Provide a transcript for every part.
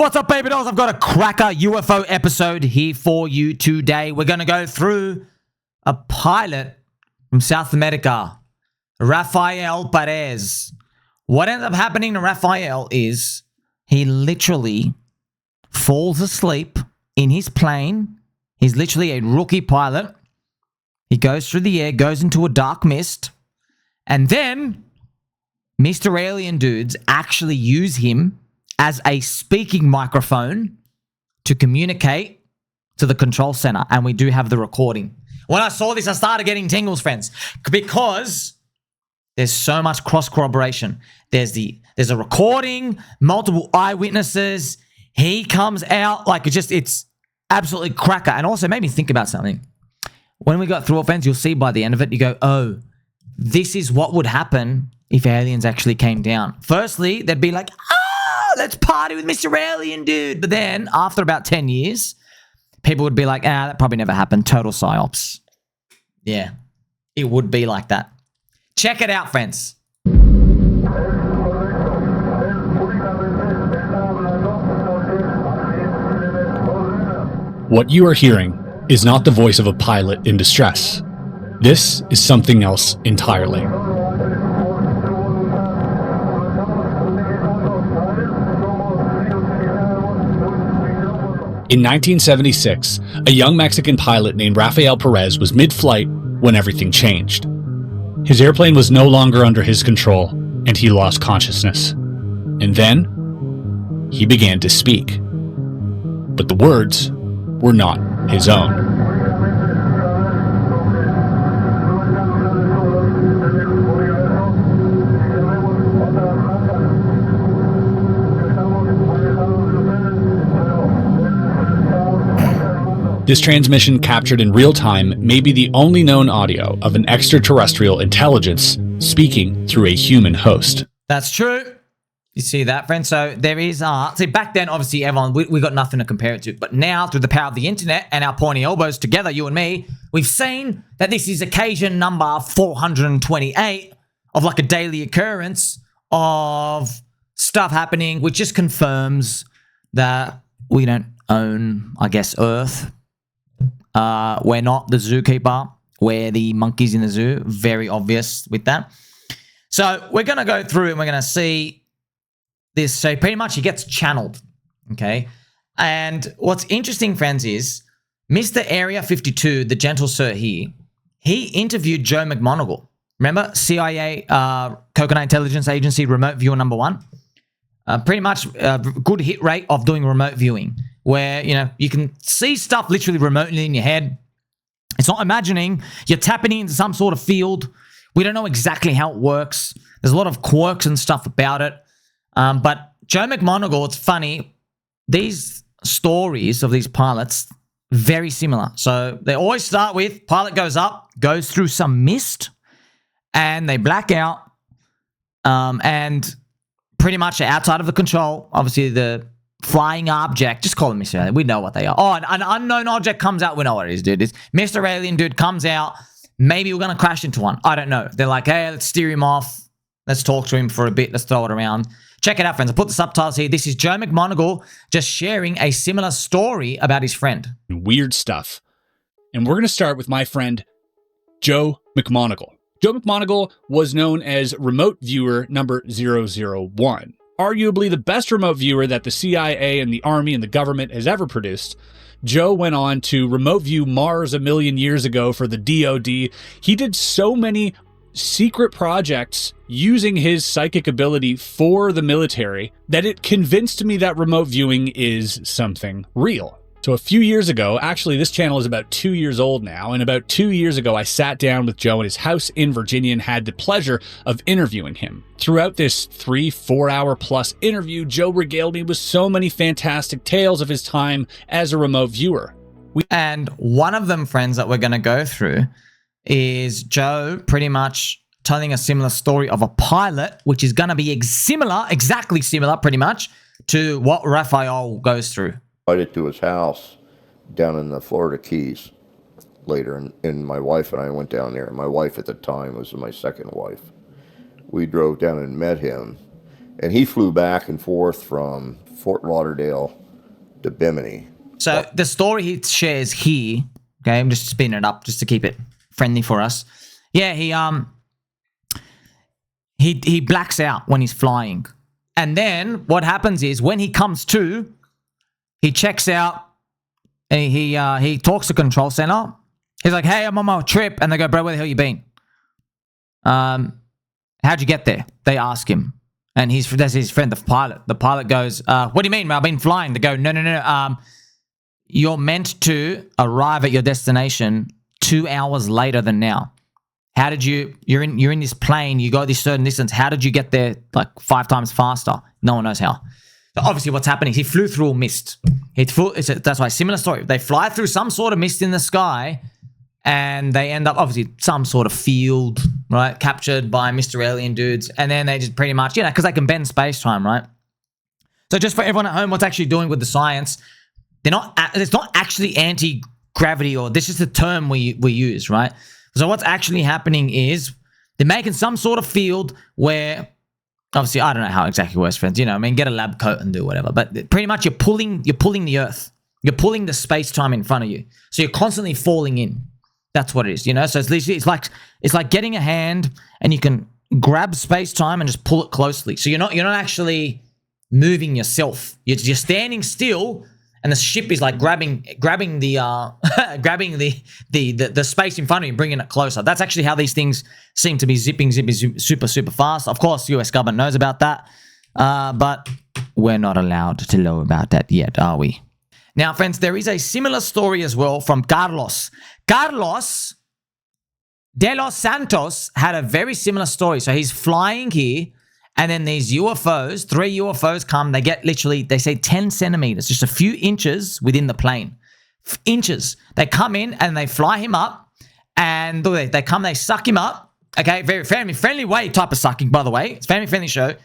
What's up, baby dolls? I've got a cracker UFO episode here for you today. We're going to go through a pilot from South America, Rafael Perez. What ended up happening to Rafael is he literally falls asleep in his plane. He's literally a rookie pilot. He goes through the air, goes into a dark mist, and then Mr. Alien dudes actually use him as a speaking microphone to communicate to the control center. And we do have the recording. When I saw this, I started getting tingles, friends, because there's so much cross-corroboration. There's a recording, multiple eyewitnesses. He comes out like it's absolutely cracker. And also made me think about something. When we got through it, friends, you'll see by the end of it, you go, oh, this is what would happen if aliens actually came down. Firstly, they'd be like, let's party with Mr. Alien, dude. But then, after about 10 years, people would be like, that probably never happened. Total psyops. Yeah, it would be like that. Check it out, friends. What you are hearing is not the voice of a pilot in distress. This is something else entirely. In 1976, a young Mexican pilot named Rafael Perez was mid-flight when everything changed. His airplane was no longer under his control, and he lost consciousness. And then, he began to speak. But the words were not his own. This transmission, captured in real time, may be the only known audio of an extraterrestrial intelligence speaking through a human host. That's true. You see that, friend? So there is, see, back then, obviously, everyone, we got nothing to compare it to. But now, through the power of the internet and our pointy elbows together, you and me, we've seen that this is occasion number 428 of like a daily occurrence of stuff happening, which just confirms that we don't own, I guess, Earth. We're not the zookeeper. We're the monkeys in the zoo. Very obvious with that. So we're going to go through and we're going to see this. So pretty much he gets channeled, okay? And what's interesting, friends, is Mr. Area 52, the gentle sir here, he interviewed Joe McMoneagle. Remember? CIA, Coconut Intelligence Agency, remote viewer number 1. Pretty much a good hit rate of doing remote viewing where, you know, you can see stuff literally remotely in your head. It's not imagining. You're tapping into some sort of field. We don't know exactly how it works. There's a lot of quirks and stuff about it. But Joe McMoneagle, it's funny, these stories of these pilots, very similar. So they always start with pilot goes up, goes through some mist, and they black out, and pretty much outside of the control, obviously the flying object, just call them Mr. Alien, we know what they are. Oh, an unknown object comes out, we know what it is, dude. It's Mr. Alien dude comes out, maybe we're going to crash into one. I don't know. They're like, hey, let's steer him off. Let's talk to him for a bit. Let's throw it around. Check it out, friends. I'll put the subtitles here. This is Joe McMoneagle just sharing a similar story about his friend. Weird stuff. And we're going to start with my friend, Joe McMoneagle. Joe McMoneagle was known as remote viewer number 001. Arguably the best remote viewer that the CIA and the Army and the government has ever produced. Joe went on to remote view Mars a million years ago for the DoD. He did so many secret projects using his psychic ability for the military that it convinced me that remote viewing is something real. So a few years ago, actually this channel is about 2 years old now, and about 2 years ago I sat down with Joe at his house in Virginia and had the pleasure of interviewing him. Throughout this 3-4 hour plus interview, Joe regaled me with so many fantastic tales of his time as a remote viewer. And one of them, friends, that we're going to go through is Joe pretty much telling a similar story of a pilot, which is going to be exactly similar pretty much to what Rafael goes through. Invited to his house down in the Florida Keys later, and my wife and I went down there. My wife at the time was my second wife. We drove down and met him, and he flew back and forth from Fort Lauderdale to Bimini. So the story he shares here, okay, I'm just spinning it up just to keep it friendly for us. Yeah, he blacks out when he's flying. And then what happens is when he comes to, he checks out and he talks to control center. He's like, hey, I'm on my trip. And they go, bro, where the hell you been? How'd you get there? They ask him. And that's his friend, the pilot. The pilot goes, what do you mean, man? I've been flying. They go, no. You're meant to arrive at your destination 2 hours later than now. How did you're in this plane, you go this certain distance. How did you get there like 5 times faster? No one knows how. So obviously what's happening is he flew through a mist. That's why, similar story. They fly through some sort of mist in the sky and they end up obviously some sort of field, right? Captured by Mr. Alien dudes. And then they just pretty much, because they can bend space-time, right? So just for everyone at home, what's actually doing with the science, it's not actually anti-gravity, or this is the term we use, right? So what's actually happening is they're making some sort of field where, obviously, I don't know how exactly it works, friends. Get a lab coat and do whatever. But pretty much you're pulling the Earth. You're pulling the space-time in front of you. So you're constantly falling in. That's what it is, So it's literally, it's like getting a hand and you can grab space-time and just pull it closely. So you're not actually moving yourself. You're standing still. And the ship is like grabbing the the space in front of you, bringing it closer. That's actually how these things seem to be zipping super, super fast. Of course, the US government knows about that, but we're not allowed to know about that yet, are we? Now, friends, there is a similar story as well from Carlos. Carlos de los Santos had a very similar story. So he's flying here. And then these UFOs, 3 UFOs come, they get literally, they say 10 centimeters, just a few inches within the plane. Inches. They come in and they fly him up and they come, they suck him up. Okay, very family-friendly way type of sucking, by the way. It's a family-friendly show.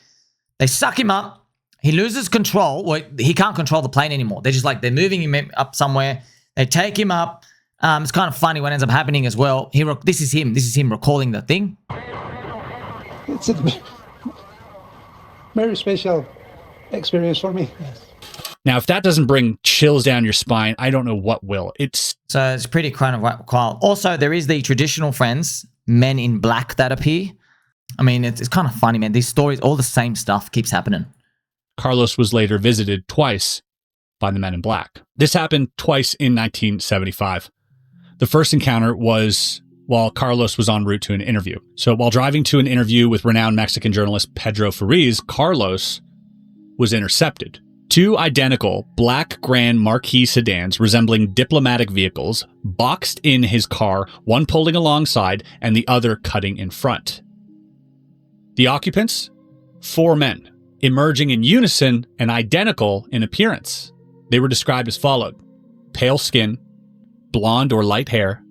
They suck him up. He loses control. Well, he can't control the plane anymore. They're just like, they're moving him up somewhere. They take him up. It's kind of funny what ends up happening as well. This is him recalling the thing. It's a very special experience for me. Now, if that doesn't bring chills down your spine, I don't know what will. So it's pretty kind of wild. Also, there is the traditional friends, men in black that appear. I mean, it's kind of funny, man. These stories, all the same stuff keeps happening. Carlos was later visited twice by the men in black. This happened twice in 1975. The first encounter was while Carlos was en route to an interview. So while driving to an interview with renowned Mexican journalist Pedro Ferriz, Carlos was intercepted. 2 identical black Grand Marquis sedans resembling diplomatic vehicles boxed in his car, one pulling alongside and the other cutting in front. The occupants? 4 men, emerging in unison and identical in appearance. They were described as followed: pale skin, blonde or light hair,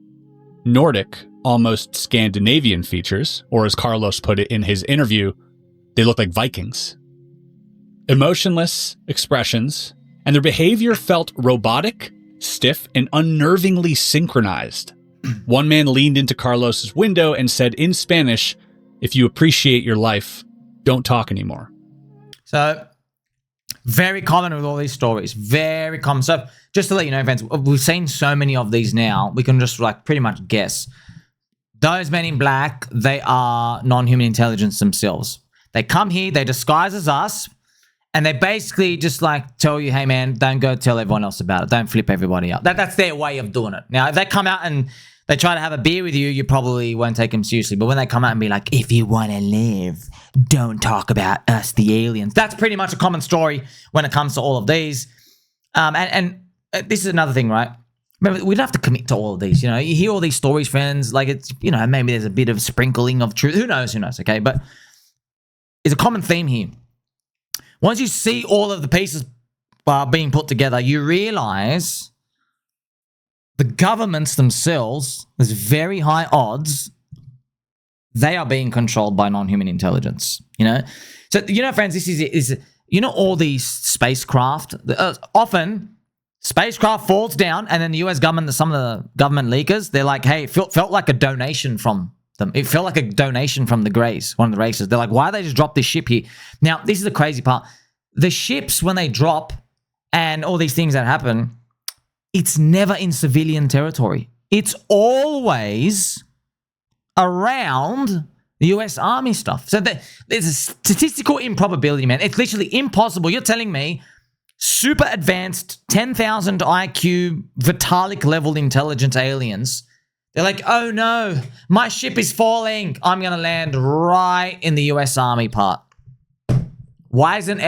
Nordic, almost Scandinavian features, or as Carlos put it in his interview, they look like Vikings. Emotionless expressions, and their behavior felt robotic, stiff, and unnervingly synchronized. One man leaned into Carlos's window and said in Spanish, "If you appreciate your life, don't talk anymore." So, very common with all these stories. Very common. So, just to let you know, friends, we've seen so many of these now, we can just like pretty much guess. Those men in black, they are non-human intelligence themselves. They come here, they disguise as us, and they basically just like tell you, hey man, don't go tell everyone else about it. Don't flip everybody up. That's their way of doing it. Now, if they come out and they try to have a beer with you, you probably won't take them seriously. But when they come out and be like, if you want to live, don't talk about us, the aliens. That's pretty much a common story when it comes to all of these. And this is another thing, right? Remember, we don't have to commit to all of these. You hear all these stories, friends. Like it's, maybe there's a bit of sprinkling of truth. Who knows? Okay, but it's a common theme here. Once you see all of the pieces being put together, you realize the governments themselves, there's very high odds they are being controlled by non-human intelligence. So friends, this is all these spacecraft. Often spacecraft falls down, and then the US government, some of the government leakers, they're like, hey, it felt like a donation from them. It felt like a donation from the Greys, one of the races. They're like, why they just drop this ship here? Now, this is the crazy part. the ships, when they drop and all these things that happen, it's never in civilian territory. It's always around the US Army stuff. So there's a statistical improbability, man. It's literally impossible. You're telling me super advanced 10,000 IQ Vitalik level intelligence aliens, they're like, oh no, my ship is falling. I'm going to land right in the US Army part. Why isn't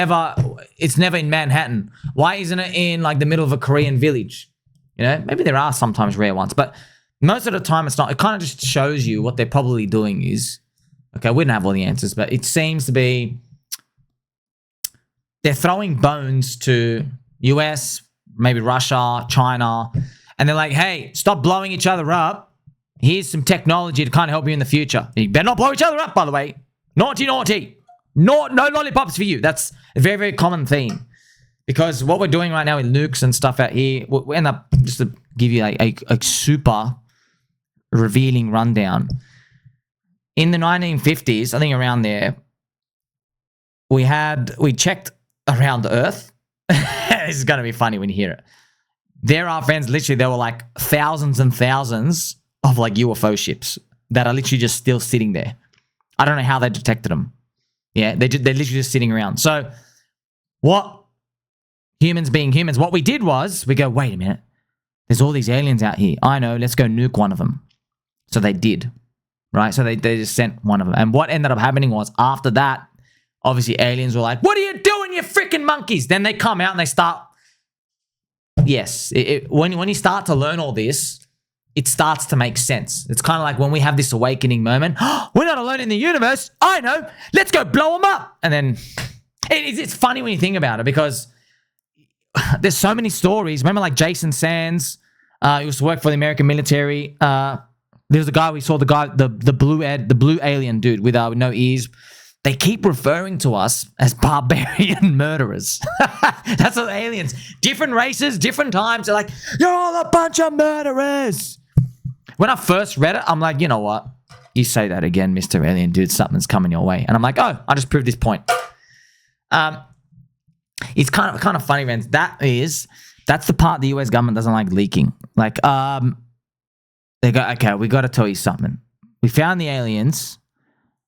it's never in Manhattan? Why isn't it in like the middle of a Korean village? You know, maybe there are sometimes rare ones, but most of the time it's not. It kind of just shows you what they're probably doing is, okay, we don't have all the answers, but it seems to be they're throwing bones to US, maybe Russia, China, and they're like, hey, stop blowing each other up. Here's some technology to kind of help you in the future. You better not blow each other up, by the way. Naughty, naughty. No lollipops for you. That's a very, very common theme. Because what we're doing right now with nukes and stuff out here, we end up, just to give you a super revealing rundown. In the 1950s, I think around there, we checked around the Earth. This is going to be funny when you hear it. There are friends, literally, there were like thousands and thousands of like UFO ships that are literally just still sitting there. I don't know how they detected them. Yeah, they're literally just sitting around. So what humans being humans, what we did was we go, wait a minute. There's all these aliens out here. I know, let's go nuke one of them. So they did, right? So they just sent one of them. And what ended up happening was after that, obviously aliens were like, what are you doing, you freaking monkeys? Then they come out and they start, yes, when you start to learn all this, it starts to make sense. It's kind of like when we have this awakening moment. We're not alone in the universe. I know. Let's go blow them up. And then it's funny when you think about it because there's so many stories. Remember like Jason Sands? He used to work for the American military. There was a guy, we saw the blue alien dude with no ears. They keep referring to us as barbarian murderers. That's what aliens, different races, different times. They're like, you're all a bunch of murderers. When I first read it, I'm like, you know what? You say that again, Mr. Alien Dude, something's coming your way. And I'm like, oh, I just proved this point. It's kind of funny, man. That's the part the US government doesn't like leaking. Like, they go, okay, we got to tell you something. We found the aliens.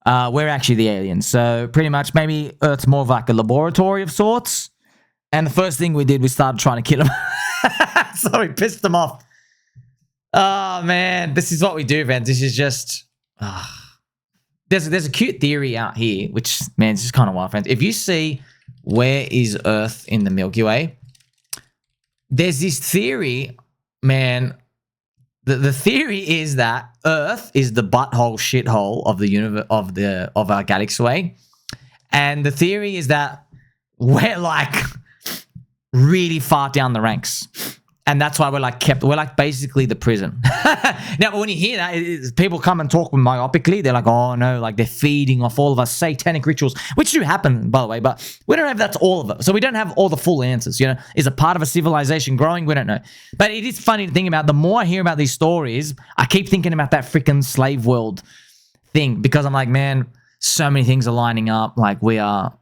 We're actually the aliens. So pretty much maybe Earth's more of like a laboratory of sorts. And the first thing we did, we started trying to kill them. So we pissed them off. Oh, man. This is what we do, man. This is just... There's a cute theory out here, which, man, it's just kind of wild, friends. If you see where is Earth in the Milky Way, there's this theory, man. The theory is that Earth is the butthole shithole of the universe of our galaxy, and the theory is that we're like really far down the ranks, and that's why we're like basically the prison. Now, when you hear that, people come and talk myopically. They're like, oh no, like they're feeding off all of us satanic rituals, which do happen, by the way, but we don't have that's all of it. So we don't have all the full answers. You know, is a part of a civilization growing? We don't know. But it is funny to think about. The more I hear about these stories, I keep thinking about that freaking slave world thing because I'm like, man, so many things are lining up. Like we are,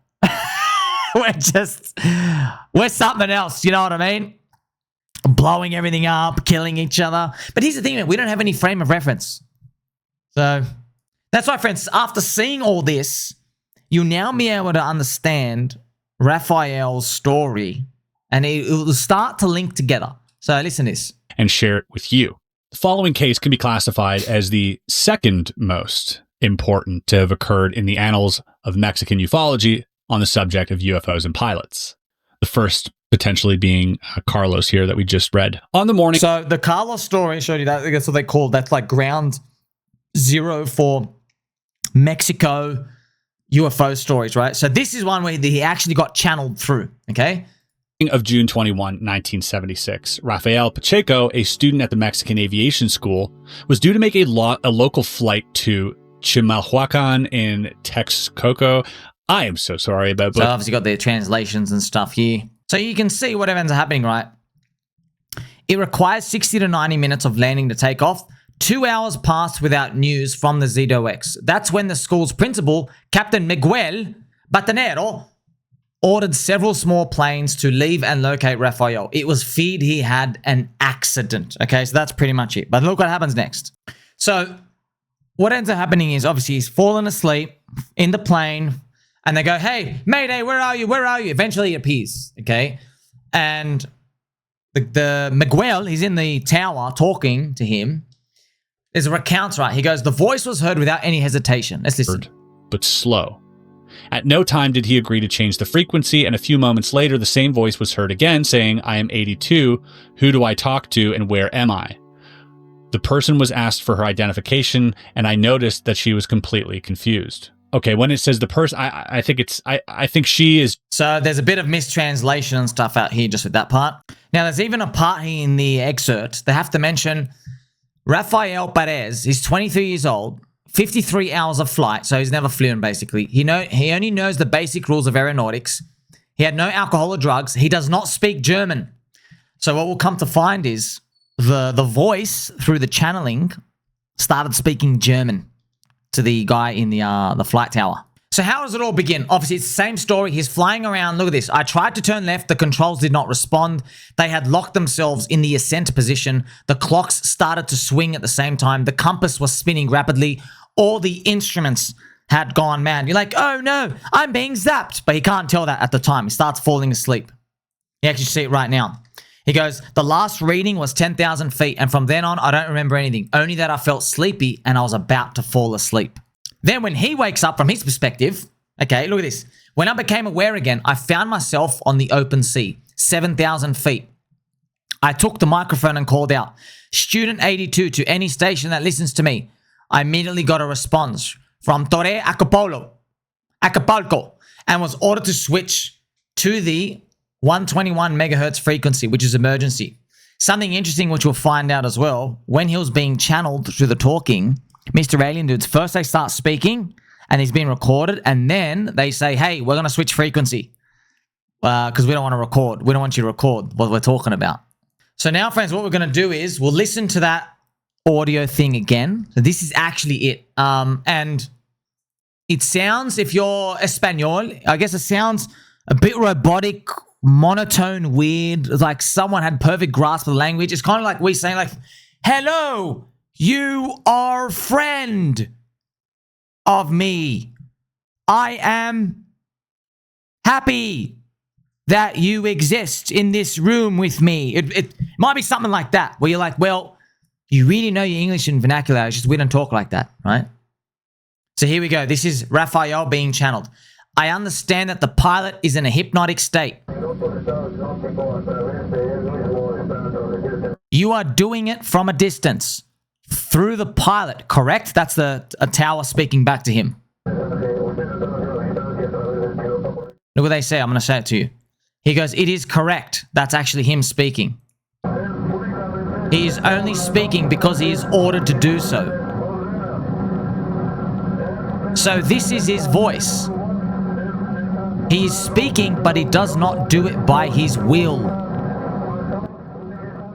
we're something else. You know what I mean? Blowing everything up, killing each other. But here's the thing, man, we don't have any frame of reference. So that's why, friends, after seeing all this, you'll now be able to understand Raphael's story and it will start to link together. So listen to this. And share it with you. The following case can be classified as the second most important to have occurred in the annals of Mexican ufology on the subject of UFOs and pilots. The first potentially being Carlos here that we just read on the morning. So the Carlos story showed you that. That's what they call that's like ground zero for Mexico UFO stories, right? So this is one where he actually got channeled through, okay? Of June 21, 1976, Rafael Pacheco, a student at the Mexican Aviation School, was due to make a local flight to Chimalhuacan in Texcoco. I am so sorry about both. So obviously got the translations and stuff here. So you can see what events are happening, right? It requires 60 to 90 minutes of landing to take off. 2 hours passed without news from the ZOX. That's when the school's principal, Captain Miguel Batanero, ordered several small planes to leave and locate Rafael. It was feared he had an accident. Okay, so that's pretty much it. But look what happens next. So what ends up happening is obviously he's fallen asleep in the plane and they go, hey, Mayday, where are you? Where are you? Eventually he appears, okay? And the McMoneagle, he's in the tower talking to him. There's a recount, right? He goes, the voice was heard without any hesitation. Let's listen. But slow. At no time did he agree to change the frequency, and a few moments later, the same voice was heard again saying, I am 82. Who do I talk to and where am I? The person was asked for her identification, and I noticed that she was completely confused. Okay, when it says the person, I think she is. So there's a bit of mistranslation and stuff out here just with that part. Now, there's even a part here in the excerpt. They have to mention Rafael Perez. He's 23 years old, 53 hours of flight, so he's never flown, basically. He only knows the basic rules of aeronautics. He had no alcohol or drugs. He does not speak German. So what we'll come to find is the voice through the channeling started speaking German to the guy in the flight tower. So how does it all begin? Obviously, it's the same story. He's flying around. Look at this. I tried to turn left. The controls did not respond. They had locked themselves in the ascent position. The clocks started to swing at the same time. The compass was spinning rapidly. All the instruments had gone mad. You're like, oh no, I'm being zapped. But he can't tell that at the time. He starts falling asleep. You actually see it right now. He goes, the last reading was 10,000 feet, and from then on, I don't remember anything, only that I felt sleepy and I was about to fall asleep. Then when he wakes up from his perspective, okay, look at this. When I became aware again, I found myself on the open sea, 7,000 feet. I took the microphone and called out, Student 82 to any station that listens to me. I immediately got a response from Torre Acapulco, and was ordered to switch to the 121 megahertz frequency, which is emergency. Something interesting which we'll find out as well, when he was being channeled through the talking, Mr. Alien Dudes, first they start speaking and he's being recorded, and then they say, hey, we're going to switch frequency because we don't want to record. We don't want you to record what we're talking about. So now, friends, what we're going to do is we'll listen to that audio thing again. So this is actually it. And it sounds, if you're Espanol, I guess it sounds a bit robotic, monotone, weird, like someone had perfect grasp of the language. It's kind of like we saying like, hello, you are friend of me. I am happy that you exist in this room with me. It might be something like that, where you're like, well, you really know your English and vernacular. It's just we don't talk like that, right? So here we go. This is Rafael being channeled. I understand that the pilot is in a hypnotic state. You are doing it from a distance. Through the pilot, correct? That's a tower speaking back to him. Look what they say. I'm going to say it to you. He goes, it is correct. That's actually him speaking. He is only speaking because he is ordered to do so. So this is his voice. He is speaking, but he does not do it by his will.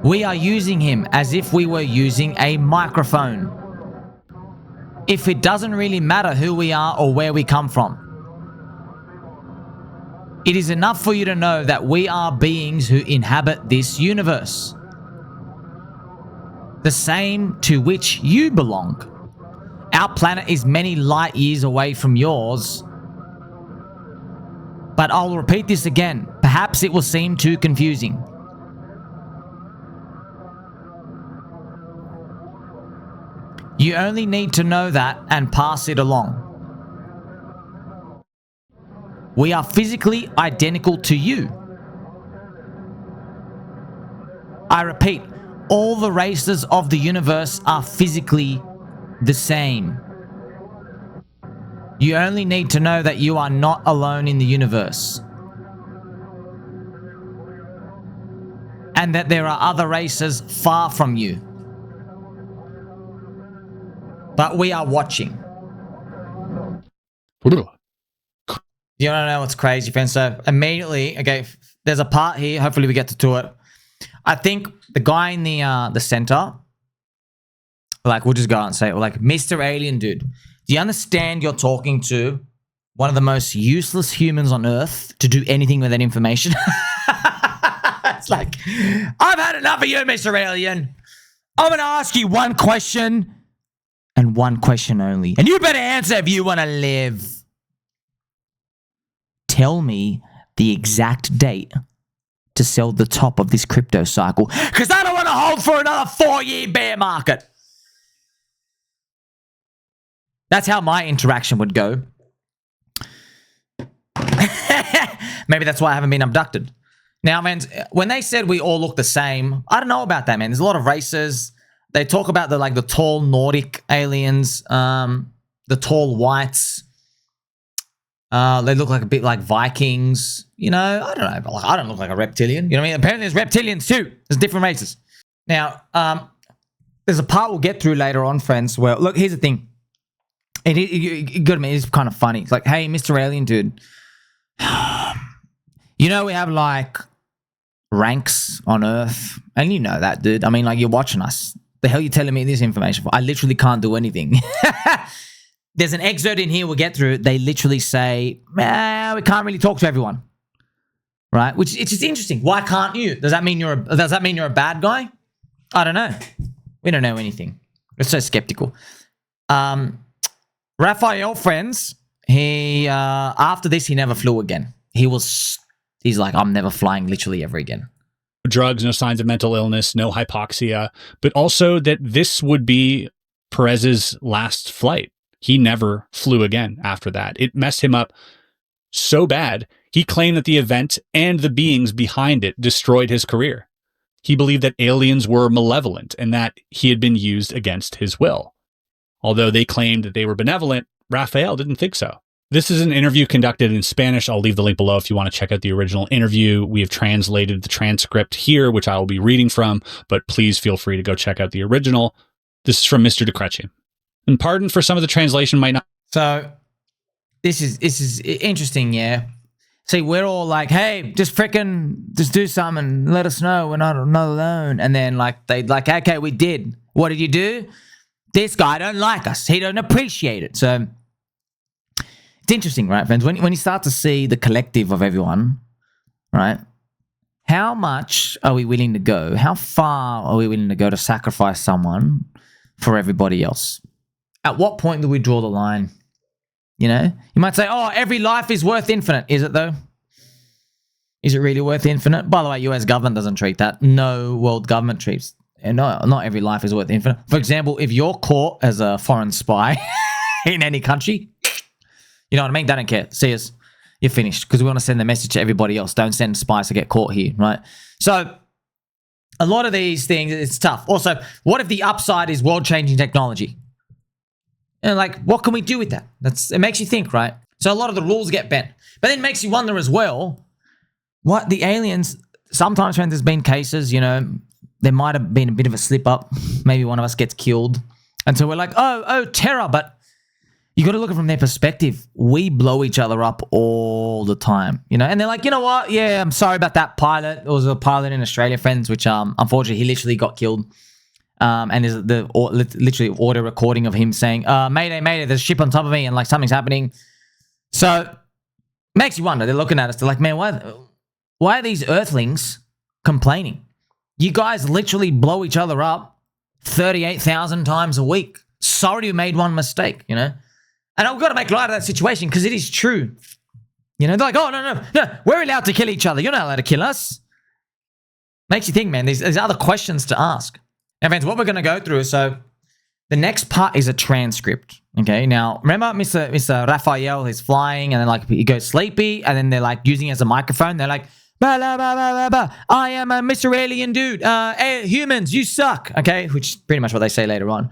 We are using him as if we were using a microphone. If it doesn't really matter who we are or where we come from. It is enough for you to know that we are beings who inhabit this universe. The same to which you belong. Our planet is many light years away from yours. But I'll repeat this again. Perhaps it will seem too confusing. You only need to know that and pass it along. We are physically identical to you. I repeat, all the races of the universe are physically the same. You only need to know that you are not alone in the universe. And that there are other races far from you. But we are watching. You want to know what's crazy, friends? So immediately, okay, there's a part here. Hopefully we get to it. I think the guy in the center, like, we'll just go out and say it. Like, Mr. Alien Dude, do you understand you're talking to one of the most useless humans on Earth to do anything with that information. It's like, I've had enough of you, Mr. Alien. I'm going to ask you one question and one question only. And you better answer if you want to live. Tell me the exact date to sell the top of this crypto cycle, because I don't want to hold for another 4-year bear market. That's how my interaction would go. Maybe that's why I haven't been abducted. Now, man, when they said we all look the same, I don't know about that, man. There's a lot of races. They talk about the tall Nordic aliens, the tall whites. They look like a bit like Vikings. You know, I don't know. I don't look like a reptilian. You know what I mean? Apparently there's reptilians too. There's different races. Now, there's a part we'll get through later on, friends, where, look, here's the thing. You got to admit, it's kind of funny. It's like, hey, Mr. Alien dude, you know we have like ranks on Earth, and you know that, dude. I mean, like, you're watching us. The hell you telling me this information for? I literally can't do anything. There's an excerpt in here we'll get through. They literally say, we can't really talk to everyone, right? Which it's just interesting. Why can't you? Does that mean you're a bad guy? I don't know. We don't know anything. We're so skeptical. Rafael, friends, he after this he never flew again. He's like, I'm never flying literally ever again. Drugs, no signs of mental illness, no hypoxia, but also that this would be Perez's last flight. He never flew again after that. It messed him up so bad, he claimed that the event and the beings behind it destroyed his career. He believed that aliens were malevolent and that he had been used against his will. Although they claimed that they were benevolent, Rafael didn't think so. This is an interview conducted in Spanish. I'll leave the link below if you want to check out the original interview. We have translated the transcript here, which I will be reading from, but please feel free to go check out the original. This is from Mr. Decreci. And pardon for some of the translation might not. So this is interesting, yeah. See, we're all like, hey, just do something and let us know. We're not alone. And then they okay, we did. What did you do? This guy don't like us. He don't appreciate it. So it's interesting, right, friends? When you start to see the collective of everyone, right? How much are we willing to go? How far are we willing to go to sacrifice someone for everybody else? At what point do we draw the line? You know? You might say, oh, every life is worth infinite. Is it, though? Is it really worth infinite? By the way, US government doesn't treat that. No world government treats. And no, not every life is worth infinite. For example, if you're caught as a foreign spy in any country, you know what I mean? They don't care. See us. You're finished. Because we want to send the message to everybody else. Don't send spies to get caught here, right? So a lot of these things, it's tough. Also, what if the upside is world-changing technology? And what can we do with that? It makes you think, right? So a lot of the rules get bent. But then it makes you wonder as well, what the aliens, sometimes when there's been cases, you know, there might have been a bit of a slip up. Maybe one of us gets killed. And so we're like, oh, terror. But you got to look at it from their perspective. We blow each other up all the time, you know? And they're like, you know what? Yeah, I'm sorry about that pilot. There was a pilot in Australia, friends, which unfortunately he literally got killed. And there's literally audio recording of him saying, mayday, there's a ship on top of me and something's happening. So makes you wonder. They're looking at us. They're like, man, why are these earthlings complaining? You guys literally blow each other up 38,000 times a week. Sorry you made one mistake, you know? And I've got to make light of that situation because it is true. You know, they're like, oh, no, we're allowed to kill each other. You're not allowed to kill us. Makes you think, man, there's other questions to ask. Now, friends, what we're going to go through, so the next part is a transcript, okay? Now, remember Mr. Rafael is flying, and then, he goes sleepy, and then they're, using it as a microphone. They're like, blah, blah, blah, blah, blah, blah. I am a Mr. Alien dude. Hey, humans, you suck, okay? Which is pretty much what they say later on.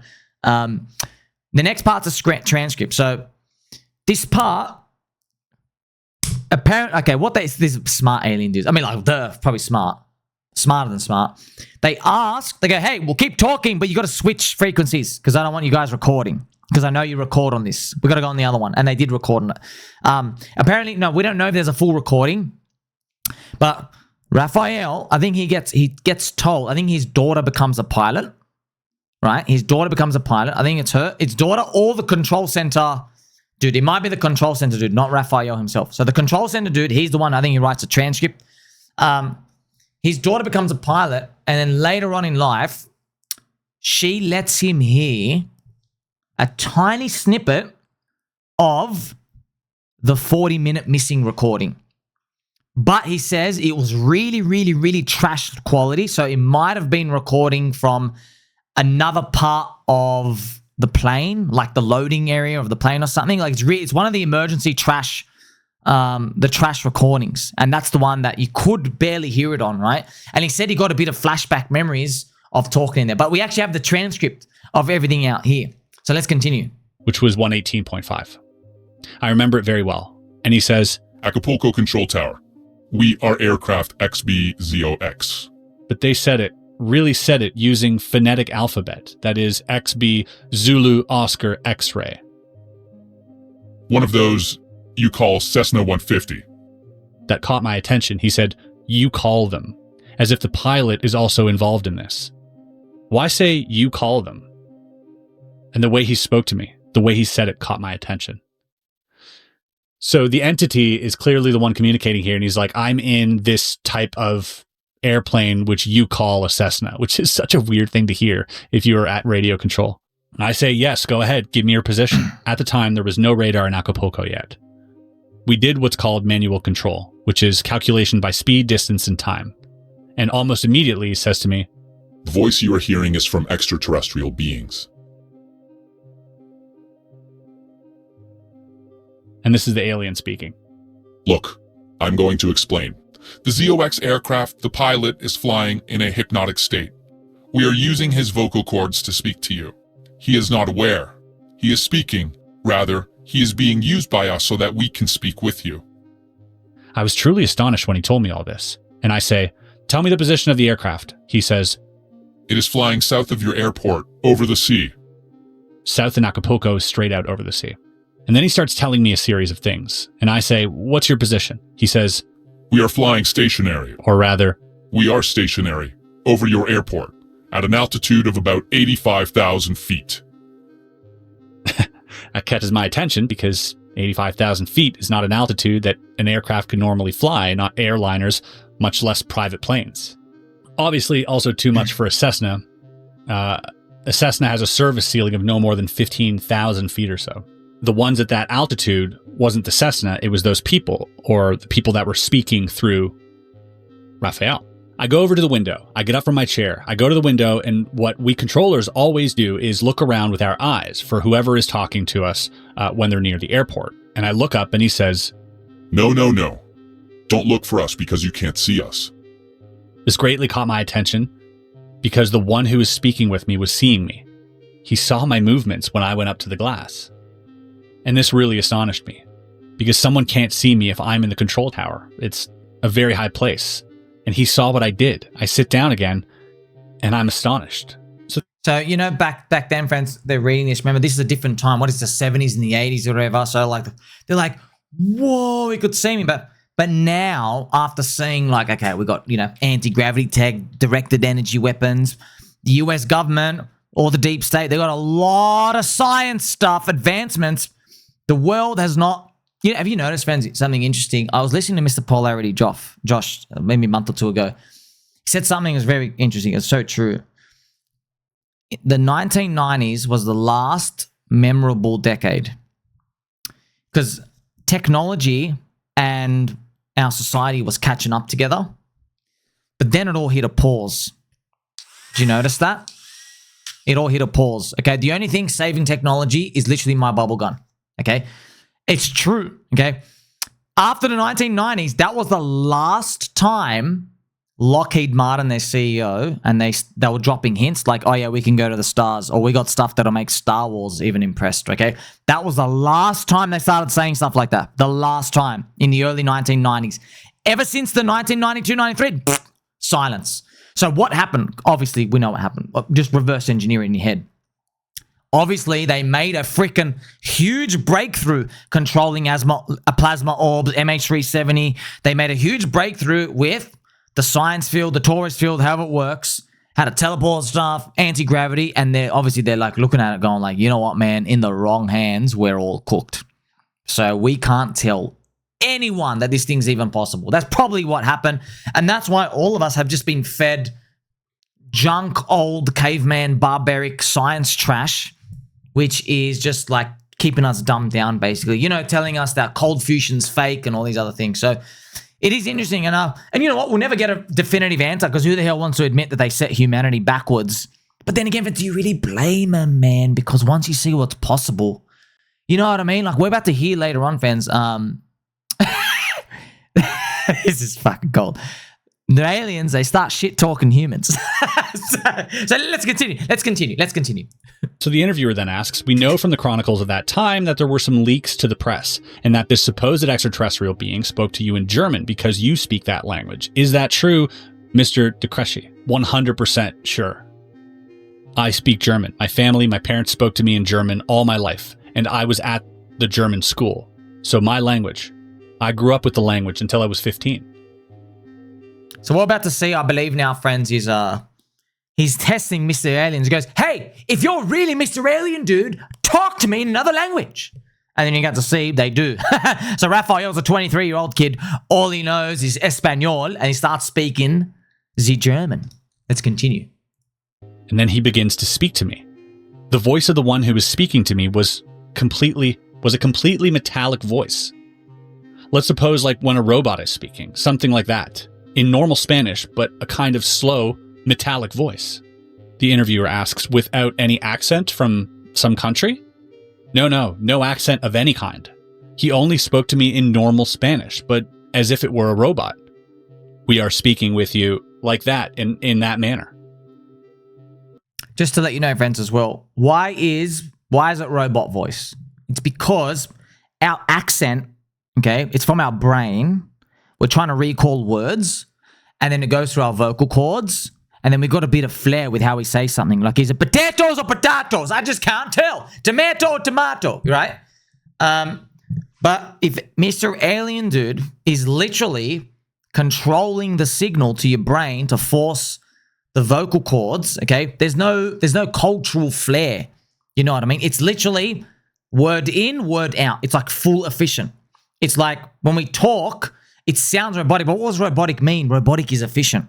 The next part's a transcript. So, this part, apparently, okay, this smart alien dudes, I mean, they're probably smart. Smarter than smart. They go, hey, we'll keep talking, but you got to switch frequencies because I don't want you guys recording because I know you record on this. We got to go on the other one. And they did record on it. Apparently, no, we don't know if there's a full recording, but Rafael, I think he gets told, I think his daughter becomes a pilot, right? His daughter becomes a pilot. I think it's his daughter or the control center dude. It might be the control center dude, not Rafael himself. So the control center dude, he's the one, I think he writes a transcript. His daughter becomes a pilot, and then later on in life, she lets him hear a tiny snippet of the 40-minute missing recording. But he says it was really, really, really trash quality. So it might have been recording from another part of the plane, like the loading area of the plane or something. Like it's one of the emergency trash, the trash recordings. And that's the one that you could barely hear it on, right? And he said he got a bit of flashback memories of talking in there. But we actually have the transcript of everything out here. So let's continue. Which was 118.5. I remember it very well. And he says, Acapulco Control Tower. We are aircraft XB-ZOX. But they really said it using phonetic alphabet. That is XB Zulu Oscar X-ray. One of those you call Cessna 150. That caught my attention. He said, you call them, as if the pilot is also involved in this. Why say you call them? And the way he spoke to me, the way he said it caught my attention. So the entity is clearly the one communicating here, and he's like, I'm in this type of airplane, which you call a Cessna, which is such a weird thing to hear if you are at radio control. And I say, yes, go ahead, give me your position. At the time, there was no radar in Acapulco yet. We did what's called manual control, which is calculation by speed, distance, and time. And almost immediately he says to me, The voice you are hearing is from extraterrestrial beings. And this is the alien speaking. Look, I'm going to explain. The ZOX aircraft, the pilot, is flying in a hypnotic state. We are using his vocal cords to speak to you. He is not aware. He is speaking. Rather, he is being used by us so that we can speak with you. I was truly astonished when he told me all this. And I say, tell me the position of the aircraft. He says, It is flying south of your airport, over the sea. South in Acapulco is straight out over the sea. And then he starts telling me a series of things. And I say, what's your position? He says, We are flying stationary. Or rather, we are stationary, over your airport, at an altitude of about 85,000 feet. That catches my attention because 85,000 feet is not an altitude that an aircraft could normally fly, not airliners, much less private planes. Obviously, also too much for a Cessna. A Cessna has a service ceiling of no more than 15,000 feet or so. The ones at that altitude wasn't the Cessna, it was those people, or the people that were speaking through Rafael. I go over to the window. I get up from my chair. I go to the window, and what we controllers always do is look around with our eyes for whoever is talking to us when they're near the airport. And I look up, and he says, No, no, no. Don't look for us because you can't see us. This greatly caught my attention because the one who was speaking with me was seeing me. He saw my movements when I went up to the glass. And this really astonished me because someone can't see me if I'm in the control tower. It's a very high place. And he saw what I did. I sit down again and I'm astonished. So you know, back then, friends, they're reading this. Remember, this is a different time. What is the 70s and the 80s or whatever? So like, they're like, whoa, he could see me. But now, after seeing like, okay, we got, you know, anti-gravity tech, directed energy weapons, the US government, or the deep state, they got a lot of science stuff, advancements. The world has not, you know, have you noticed, friends, something interesting? I was listening to Mr. Polarity, Josh, maybe a month or two ago. He said something that was very interesting. It's so true. The 1990s was the last memorable decade because technology and our society was catching up together, but then it all hit a pause. Did you notice that? It all hit a pause. Okay, the only thing saving technology is literally my bubble gun. Okay, it's true. Okay, after the 1990s, that was the last time Lockheed Martin, their CEO, and they were dropping hints like, oh yeah, we can go to the stars, or we got stuff that'll make Star Wars even impressed, okay? That was the last time they started saying stuff like that. The last time in the early 1990s. Ever since the 1992-93, silence. So what happened? Obviously, we know what happened. Just reverse engineer it in your head. Obviously, they made a freaking huge breakthrough controlling plasma orbs, MH370. They made a huge breakthrough with the science field, the torus field, however it works, how to teleport stuff, anti-gravity, and they're like looking at it going like, you know what, man, in the wrong hands, we're all cooked. So we can't tell anyone that this thing's even possible. That's probably what happened. And that's why all of us have just been fed junk, old, caveman, barbaric science trash, which is just like keeping us dumbed down, basically. You know, telling us that cold fusion's fake and all these other things. So it is interesting. And you know what? We'll never get a definitive answer because who the hell wants to admit that they set humanity backwards? But then again, do you really blame them, man? Because once you see what's possible, you know what I mean? Like, we're about to hear later on, fans. This is fucking cold. The aliens, they start shit-talking humans. so let's continue. So the interviewer then asks, we know from the chronicles of that time that there were some leaks to the press and that this supposed extraterrestrial being spoke to you in German because you speak that language. Is that true, Mr. de Cresci? 100% sure. I speak German. My family, my parents spoke to me in German all my life, and I was at the German school. So my language, I grew up with the language until I was 15. So what we're about to see, I believe now, friends, is he's testing Mr. Aliens. He goes, hey, if you're really Mr. Alien, dude, talk to me in another language. And then you got to see they do. So Rafael's a 23-year-old kid. All he knows is Espanol, and he starts speaking the German. Let's continue. And then he begins to speak to me. The voice of the one who was speaking to me was a completely metallic voice. Let's suppose like when a robot is speaking, something like that. In normal Spanish, but a kind of slow, metallic voice. The interviewer asks, without any accent from some country? No accent of any kind. He only spoke to me in normal Spanish, but as if it were a robot. We are speaking with you like that, in that manner. Just to let you know, friends, as well, why is it robot voice? It's because our accent, okay, it's from our brain. We're trying to recall words, and then it goes through our vocal cords, and then we got a bit of flair with how we say something. Like, is it potatoes or potatoes? I just can't tell. Tomato or tomato, right? But if Mr. Alien Dude is literally controlling the signal to your brain to force the vocal cords, okay, there's no cultural flair. You know what I mean? It's literally word in, word out. It's like full efficient. It's like when we talk, it sounds robotic, but what does robotic mean? Robotic is efficient.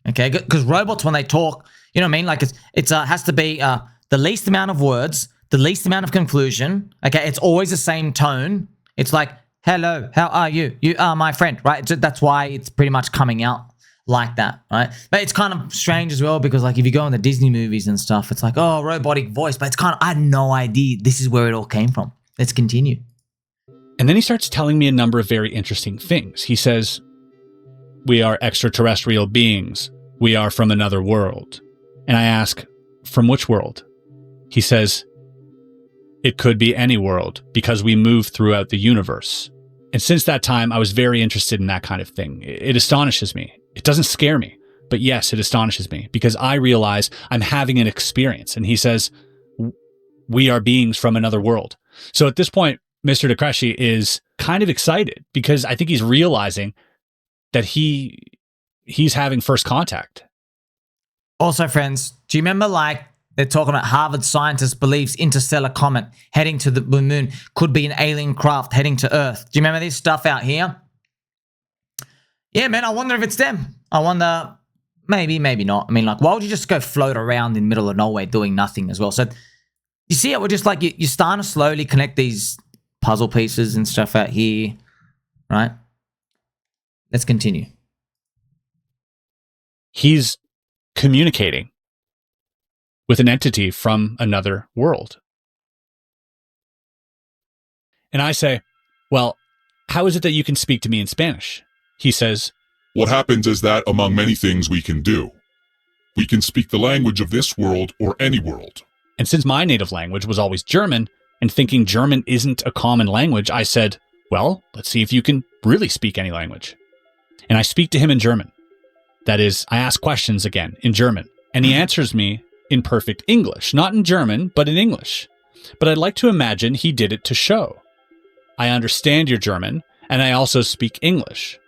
Okay, because robots, when they talk, you know what I mean? Like it has to be the least amount of words, the least amount of conclusion. Okay, it's always the same tone. It's like, hello, how are you? You are my friend, right? That's why it's pretty much coming out like that, right? But it's kind of strange as well because like if you go in the Disney movies and stuff, it's like, oh, robotic voice, but it's kind of, I had no idea this is where it all came from. Let's continue. And then he starts telling me a number of very interesting things. He says, we are extraterrestrial beings. We are from another world. And I ask, from which world? He says, it could be any world because we move throughout the universe. And since that time, I was very interested in that kind of thing. It astonishes me. It doesn't scare me, but yes, it astonishes me because I realize I'm having an experience. And he says, we are beings from another world. So at this point, Mr. de Cresci is kind of excited because I think he's realizing that he's having first contact. Also, friends, do you remember like they're talking about Harvard scientist believes interstellar comet heading to the moon could be an alien craft heading to Earth? Do you remember this stuff out here? Yeah, man, I wonder if it's them. I wonder, maybe not. I mean, like, why would you just go float around in the middle of nowhere doing nothing as well? So you see it, we're just like, you're starting to slowly connect these puzzle pieces and stuff out here, right? Let's continue. He's communicating with an entity from another world. And I say, well, how is it that you can speak to me in Spanish? He says, what happens is that among many things we can do, we can speak the language of this world or any world. And since my native language was always German, and thinking German isn't a common language, I said, well, let's see if you can really speak any language. And I speak to him in German. That is, I ask questions again in German, and he answers me in perfect English. Not in German, but in English. But I'd like to imagine he did it to show. I understand your German, and I also speak English.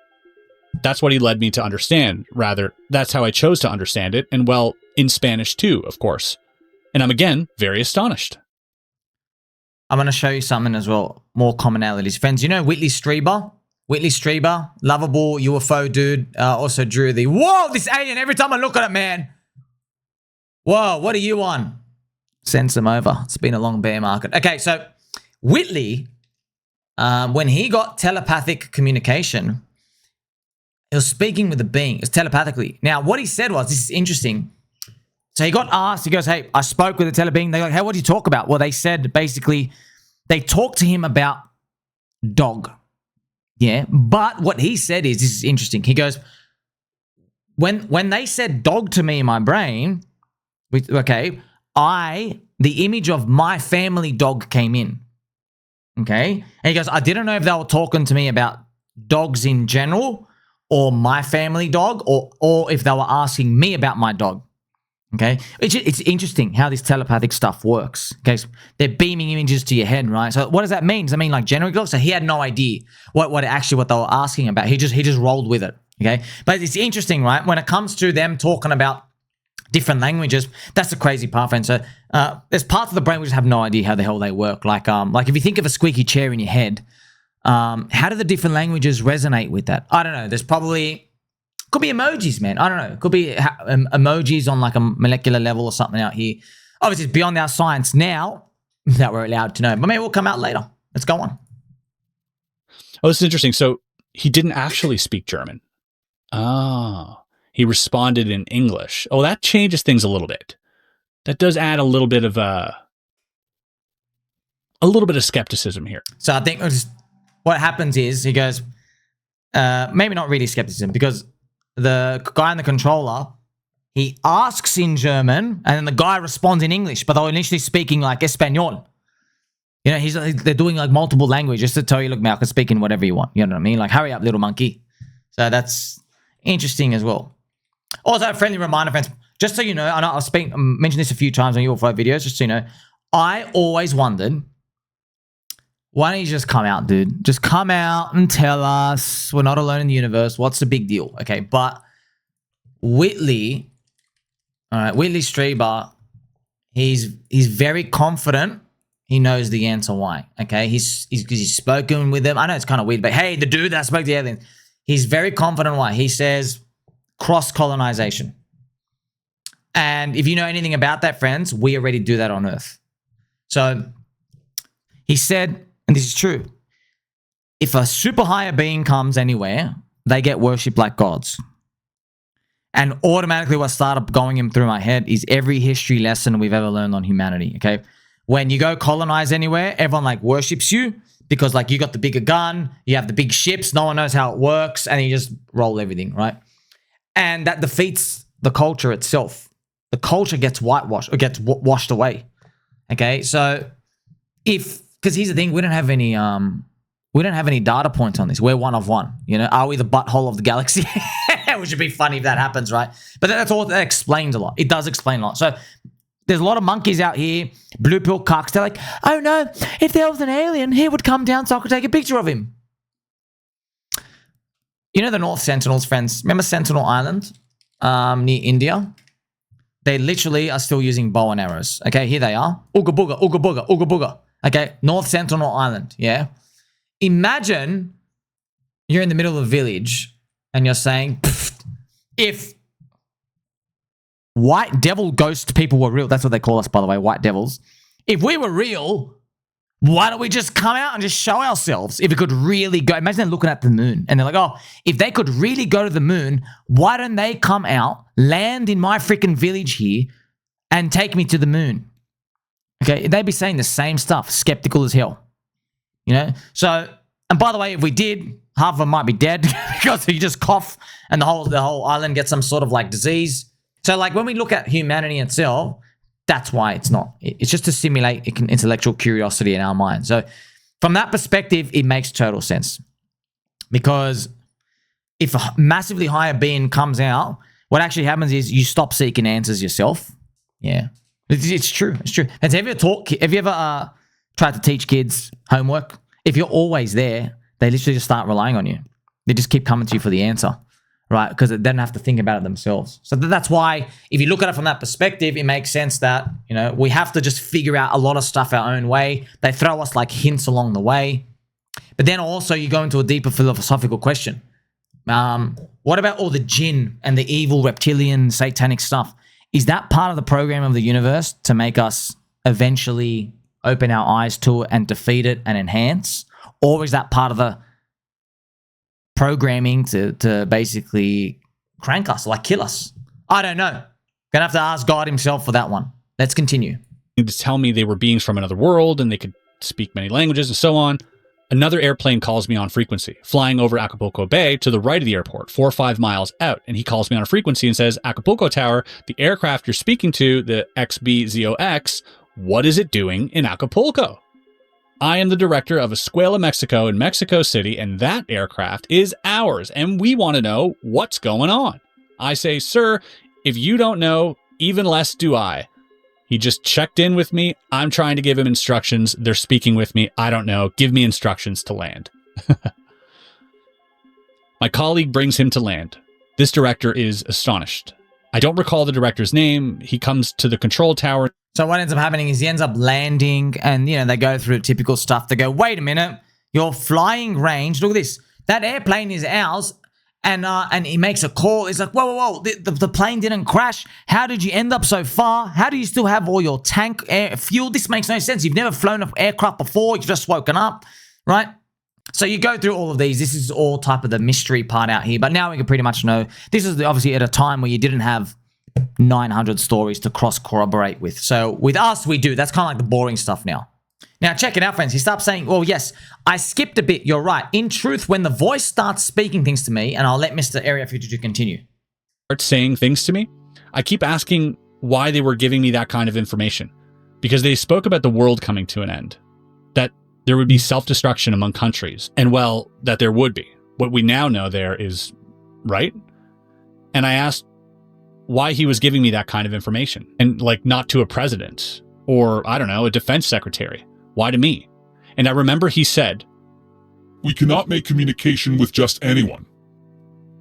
That's what he led me to understand. Rather, that's how I chose to understand it, and well, in Spanish too, of course. And I'm again very astonished. I'm going to show you something as well. More commonalities. Friends, you know Whitley Strieber? Whitley Strieber, lovable UFO dude. Also drew the... Whoa, this alien, every time I look at it, man. Whoa, what are you on? Send some over. It's been a long bear market. Okay, so Whitley, when he got telepathic communication, he was speaking with a being. It's telepathically. Now, what he said was, this is interesting. So he got asked, he goes, hey, I spoke with a telebeing. They're like, hey, what did you talk about? Well, they said basically they talked to him about dog. Yeah. But what he said is, this is interesting. He goes, when they said dog to me in my brain, okay, the image of my family dog came in. Okay. And he goes, I didn't know if they were talking to me about dogs in general or my family dog or if they were asking me about my dog. Okay, it's interesting how this telepathic stuff works. Okay, so they're beaming images to your head, right? So what does that mean? Does that mean like generic dog? So he had no idea what they were asking about. He just rolled with it. Okay, but it's interesting, right? When it comes to them talking about different languages, that's the crazy part, friend. So there's parts of the brain we just have no idea how the hell they work. Like if you think of a squeaky chair in your head, how do the different languages resonate with that? I don't know. There's probably... Could be emojis, man. I don't know. It could be emojis on like a molecular level or something out here. Obviously, it's beyond our science now that we're allowed to know. But maybe we'll come out later. Let's go on. Oh, this is interesting. So he didn't actually speak German. Oh, he responded in English. Oh, that changes things a little bit. That does add a little bit of skepticism here. So I think what happens is he goes, maybe not really skepticism, because the guy in the controller, he asks in German, and then the guy responds in English, but they're initially speaking like Espanol. You know, they're doing like multiple languages to tell you, look, man, I can speak in whatever you want. You know what I mean? Like, hurry up, little monkey. So that's interesting as well. Also, a friendly reminder, friends, just so you know, I know I've mentioned this a few times on UFO videos, just so you know, I always wondered, why don't you just come out, dude? Just come out and tell us we're not alone in the universe. What's the big deal? Okay, but Whitley, all right, Whitley Strieber, he's very confident he knows the answer why. Okay, he's spoken with them. I know it's kind of weird, but hey, the dude that spoke to the alien, he's very confident why. He says cross-colonization. And if you know anything about that, friends, we already do that on Earth. So he said, and this is true, if a super higher being comes anywhere, they get worshipped like gods. And automatically what started going in through my head is every history lesson we've ever learned on humanity, okay? When you go colonize anywhere, everyone like worships you because like you got the bigger gun, you have the big ships, no one knows how it works, and you just roll everything, right? And that defeats the culture itself. The culture gets whitewashed or gets washed away, okay? So because here's the thing, we don't have any data points on this. We're one of one. You know, are we the butthole of the galaxy? Which would be funny if that happens, right? But that's all that explains a lot. It does explain a lot. So there's a lot of monkeys out here, blue pill cucks. They're like, oh no, if there was an alien, he would come down so I could take a picture of him. You know the North Sentinels, friends? Remember Sentinel Island near India? They literally are still using bow and arrows. Okay, here they are. Ooga booga, ooga booga, ooga booga. Okay, North Sentinel Island, yeah? Imagine you're in the middle of a village and you're saying, if white devil ghost people were real, that's what they call us, by the way, white devils. If we were real, why don't we just come out and just show ourselves? If it could really go, imagine they're looking at the moon and they're like, oh, if they could really go to the moon, why don't they come out, land in my freaking village here and take me to the moon? Okay, they'd be saying the same stuff, skeptical as hell. You know? So, and by the way, if we did, half of them might be dead because you just cough and the whole island gets some sort of like disease. So like when we look at humanity itself, that's why it's not. It's just to simulate intellectual curiosity in our mind. So from that perspective, it makes total sense. Because if a massively higher being comes out, what actually happens is you stop seeking answers yourself. Yeah. It's true. It's true. And have you ever tried to teach kids homework? If you're always there, they literally just start relying on you. They just keep coming to you for the answer. right? Because they don't have to think about it themselves. So that's why, if you look at it from that perspective, it makes sense that, we have to just figure out a lot of stuff our own way. They throw us like hints along the way. But then also you go into a deeper philosophical question. What about all the jinn and the evil reptilian satanic stuff? Is that part of the program of the universe to make us eventually open our eyes to it and defeat it and enhance? Or is that part of the programming to basically crank us, like kill us? I don't know. Gonna have to ask God himself for that one. Let's continue. To tell me they were beings from another world and they could speak many languages and so on. Another airplane calls me on frequency, flying over Acapulco Bay to the right of the airport, 4 or 5 miles out. And he calls me on a frequency and says, Acapulco Tower, the aircraft you're speaking to, the XBZOX, what is it doing in Acapulco? I am the director of Escuela Mexico in Mexico City, and that aircraft is ours, and we want to know what's going on. I say, sir, if you don't know, even less do I. He just checked in with me. I'm trying to give him instructions. They're speaking with me. I don't know. Give me instructions to land. My colleague brings him to land. This director is astonished. I don't recall the director's name. He comes to the control tower. So what ends up happening is he ends up landing and, they go through typical stuff. They go, wait a minute, your flying range, look at this. That airplane is ours. And he makes a call. He's like, whoa. The plane didn't crash. How did you end up so far? How do you still have all your tank fuel? This makes no sense. You've never flown an aircraft before. You've just woken up, right? So you go through all of these. This is all type of the mystery part out here. But now we can pretty much know. This is obviously at a time where you didn't have 900 stories to cross-corroborate with. So with us, we do. That's kind of like the boring stuff now. Now, check it out, friends. He stops saying, well, yes, I skipped a bit. You're right. In truth, when the voice starts speaking things to me, and I'll let Mr. Area 52 continue. Start saying things to me. I keep asking why they were giving me that kind of information. Because they spoke about the world coming to an end. That there would be self-destruction among countries. And, well, that there would be. What we now know there is right. And I asked why he was giving me that kind of information. And, not to a president. Or, I don't know, a defense secretary. Why to me? And I remember he said, We cannot make communication with just anyone.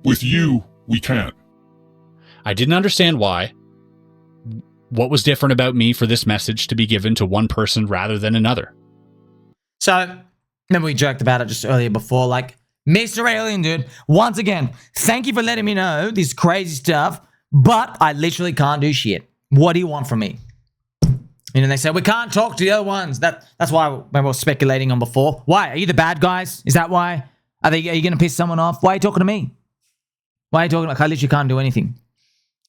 With you, we can. I didn't understand why. What was different about me for this message to be given to one person rather than another? So, remember we joked about it just earlier before, Mr. Alien Dude, once again, thank you for letting me know this crazy stuff, but I literally can't do shit. What do you want from me? They say, we can't talk to the other ones. That's why we were speculating on before. Why? Are you the bad guys? Is that why? Are you going to piss someone off? Why are you talking to me? Why are you talking I literally can't do anything?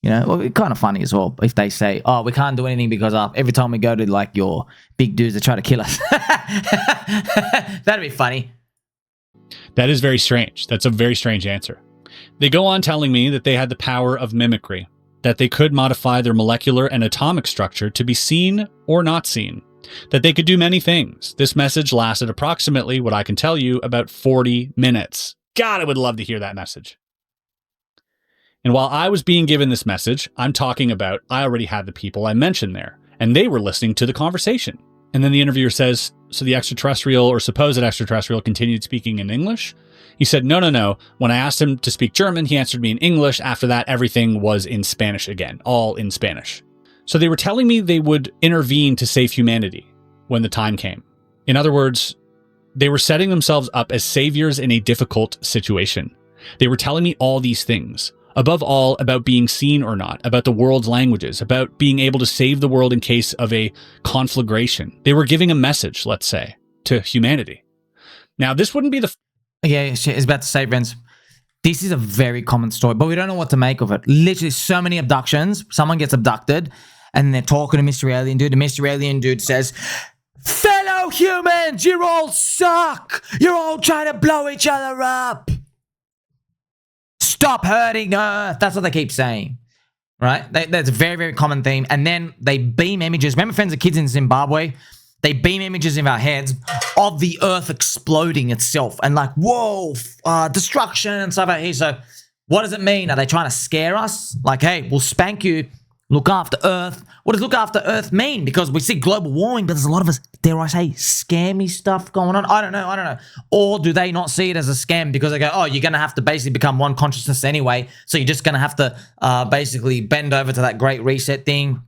Well, it's kind of funny as well if they say, oh, we can't do anything because every time we go to your big dudes, they try to kill us. That'd be funny. That is very strange. That's a very strange answer. They go on telling me that they had the power of mimicry, that they could modify their molecular and atomic structure to be seen or not seen, that they could do many things. This message lasted approximately, what I can tell you, about 40 minutes. God, I would love to hear that message. And while I was being given this message, I'm talking about I already had the people I mentioned there, and they were listening to the conversation. And then the interviewer says, so the extraterrestrial or supposed extraterrestrial continued speaking in English? He said, no. When I asked him to speak German, he answered me in English. After that, everything was in Spanish again, all in Spanish. So they were telling me they would intervene to save humanity when the time came. In other words, they were setting themselves up as saviors in a difficult situation. They were telling me all these things. Above all, about being seen or not, about the world's languages, about being able to save the world in case of a conflagration. They were giving a message, let's say, to humanity. Now, this wouldn't be the... Yeah, shit, I was about to say, friends, this is a very common story, but we don't know what to make of it. Literally, so many abductions. Someone gets abducted, and they're talking to Mr. Alien Dude. The Mr. Alien Dude says, fellow humans, you all suck. You're all trying to blow each other up. Stop hurting Earth. That's what they keep saying, right? That's a very, very common theme. And then they beam images. Remember, friends, the kids in Zimbabwe? They beam images in our heads of the Earth exploding itself and whoa, destruction and stuff out here. So what does it mean? Are they trying to scare us? Hey, we'll spank you look after Earth. What does look after Earth mean? Because we see global warming, but there's a lot of us, dare I say, scammy stuff going on. I don't know. Or do they not see it as a scam because they go, oh, you're going to have to basically become one consciousness anyway, so you're just going to have to basically bend over to that great reset thing.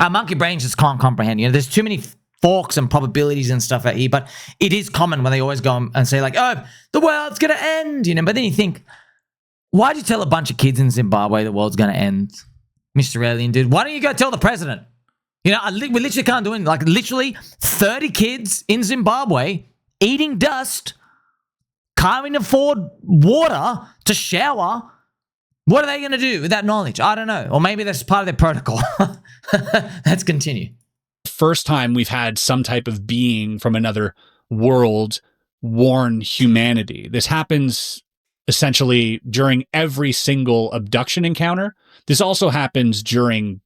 Our monkey brains just can't comprehend. There's too many forks and probabilities and stuff out here, but it is common when they always go and say like, oh, the world's going to end, but then you think, why'd you tell a bunch of kids in Zimbabwe the world's going to end? Mr. Alien dude, why don't you go tell the president? We literally can't do anything. Like literally 30 kids in Zimbabwe eating dust, can't afford water to shower. What are they going to do with that knowledge? I don't know. Or maybe that's part of their protocol. Let's continue. First time we've had some type of being from another world warn humanity. This happens essentially during every single abduction encounter. This also happens during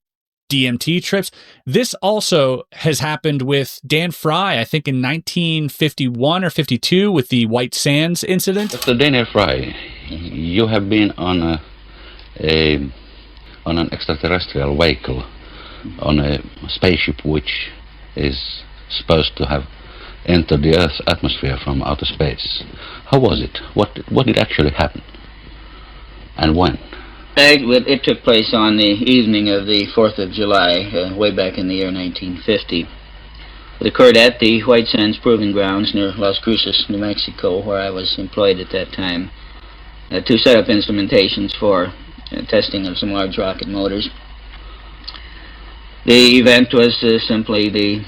DMT trips. This also has happened with Dan Fry, I think in 1951 or 52 with the White Sands incident. Dr. Daniel Fry, you have been on an extraterrestrial vehicle, on a spaceship which is supposed to have entered the Earth's atmosphere from outer space. How was it? What did actually happen? And when? It took place on the evening of the 4th of July, way back in the year 1950. It occurred at the White Sands Proving Grounds near Las Cruces, New Mexico, where I was employed at that time, to set up instrumentations for testing of some large rocket motors. The event was simply the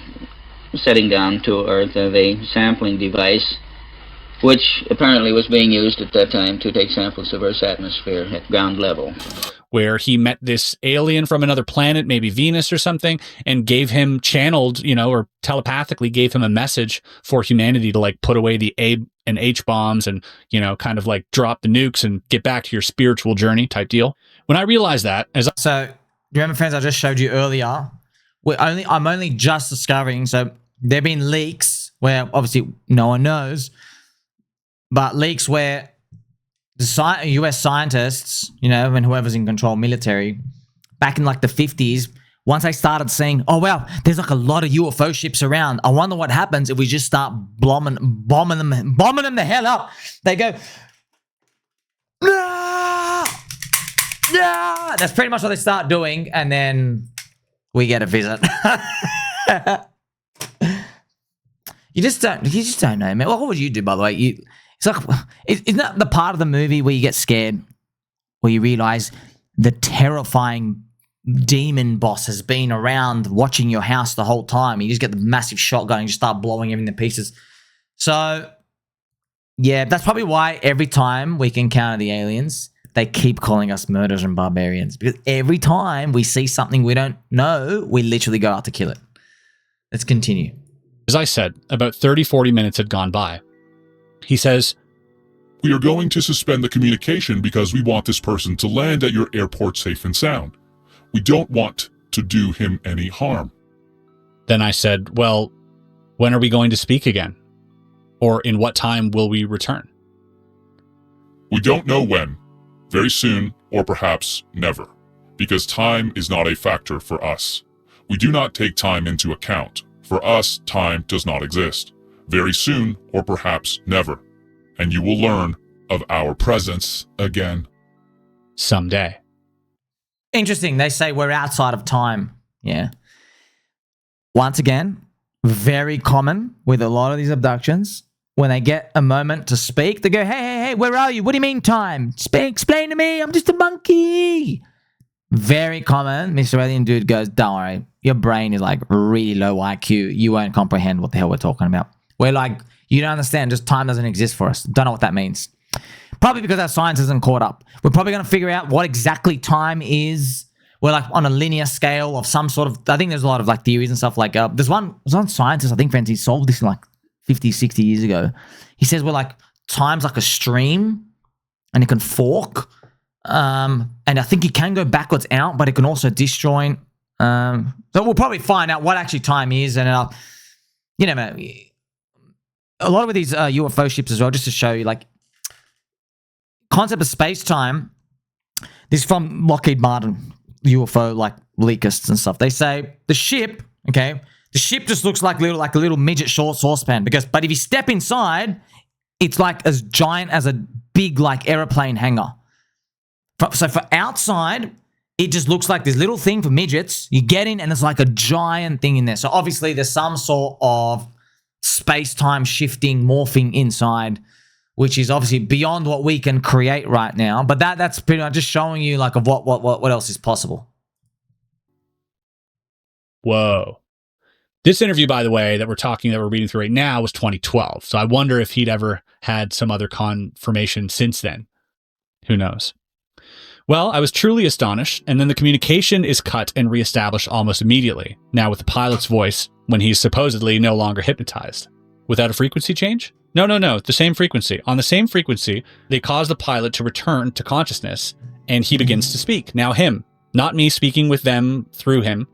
setting down to Earth of a sampling device, which apparently was being used at that time to take samples of Earth's atmosphere at ground level. Where he met this alien from another planet, maybe Venus or something, and gave him channeled, or telepathically gave him a message for humanity to like put away the A and H bombs and, kind of like drop the nukes and get back to your spiritual journey type deal. When I realized that, So, do you remember, friends, I just showed you earlier? I'm only just discovering, so there have been leaks where obviously no one knows, but leaks where the US scientists, and whoever's in control, military, back in like the 50s, once they started saying, oh, wow, there's like a lot of UFO ships around. I wonder what happens if we just start bombing them the hell up. They go, nah! That's pretty much what they start doing, and then we get a visit. You just don't know, man. What would you do, by the way? Isn't that the part of the movie where you get scared, where you realize the terrifying demon boss has been around watching your house the whole time? You just get the massive shotgun and just start blowing everything to pieces. So, yeah, that's probably why every time we encounter the aliens, they keep calling us murderers and barbarians. Because every time we see something we don't know, we literally go out to kill it. Let's continue. As I said, about 30, 40 minutes had gone by. He says, We are going to suspend the communication because we want this person to land at your airport safe and sound. We don't want to do him any harm. Then I said, well, when are we going to speak again? Or in what time will we return? We don't know when. Very soon, or perhaps never. Because time is not a factor for us. We do not take time into account. For us, time does not exist. Very soon, or perhaps never. And you will learn of our presence again. Someday. Interesting. They say we're outside of time. Yeah. Once again, very common with a lot of these abductions. When they get a moment to speak, they go, hey, where are you? What do you mean time? Explain to me. I'm just a monkey. Very common. Mr. Alien dude goes, don't worry. Your brain is like really low IQ. You won't comprehend what the hell we're talking about. We're like, you don't understand. Just time doesn't exist for us. Don't know what that means. Probably because our science isn't caught up. We're probably going to figure out what exactly time is. We're like on a linear scale of some sort of, I think there's a lot of like theories and stuff like, there's one scientist, I think, friends, he solved this in like 50, 60 years ago. He says we're like, time's like a stream and it can fork. And I think it can go backwards out, but it can also disjoint. So we'll probably find out what actually time is. And, man, a lot of these UFO ships as well, just to show you, like, concept of space-time. This is from Lockheed Martin. UFO like leakists and stuff. They say the ship, okay, the ship just looks like a little midget short saucepan but if you step inside, it's like as giant as a big like airplane hangar. So for outside, it just looks like this little thing for midgets. You get in and it's like a giant thing in there. So obviously there's some sort of space-time shifting, morphing inside, which is obviously beyond what we can create right now. But that's pretty much just showing you like of what else is possible. Whoa. This interview, by the way, that we're reading through right now was 2012. So I wonder if he'd ever had some other confirmation since then. Who knows? Well, I was truly astonished, and then the communication is cut and reestablished almost immediately, now with the pilot's voice, when he's supposedly no longer hypnotized. Without a frequency change? No, the same frequency. On the same frequency, they cause the pilot to return to consciousness, and he begins to speak. Now him, not me speaking with them through him.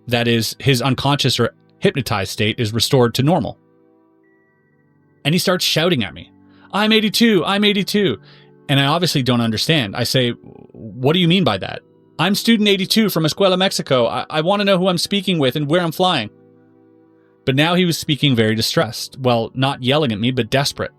That is, his unconscious or hypnotized state is restored to normal. And he starts shouting at me, I'm 82, I'm 82. And I obviously don't understand. I say, what do you mean by that? I'm student 82 from Escuela, Mexico. I want to know who I'm speaking with and where I'm flying. But now he was speaking very distressed. Well, not yelling at me, but desperate.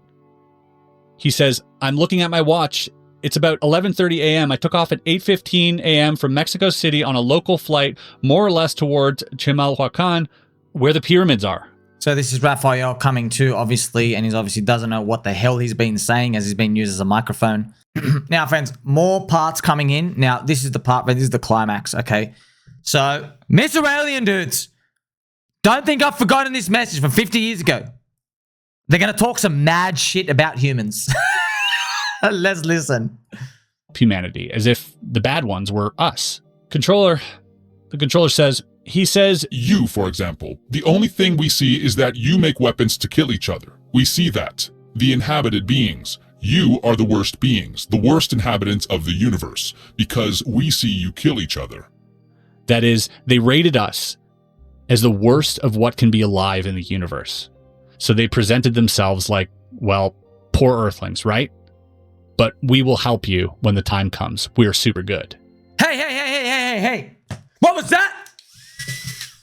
He says, I'm looking at my watch. It's about 11:30 a.m. I took off at 8:15 a.m. from Mexico City on a local flight, more or less towards Chimalhuacan, where the pyramids are. So this is Rafael coming to, obviously, and he obviously doesn't know what the hell he's been saying as he's been used as a microphone. Now, friends, more parts coming in. Now, this is the part, but this is the climax, okay? So, Mr. Alien Dudes, don't think I've forgotten this message from 50 years ago. They're going to talk some mad shit about humans. Let's listen. Humanity, as if the bad ones were us. The controller says, You, for example, the only thing we see is that you make weapons to kill each other. We see that. The inhabited beings. You are the worst beings, the worst inhabitants of the universe, because we see you kill each other. That is, they rated us as the worst of what can be alive in the universe. So they presented themselves like, well, poor earthlings, right? But we will help you when the time comes. We are super good. Hey. What was that?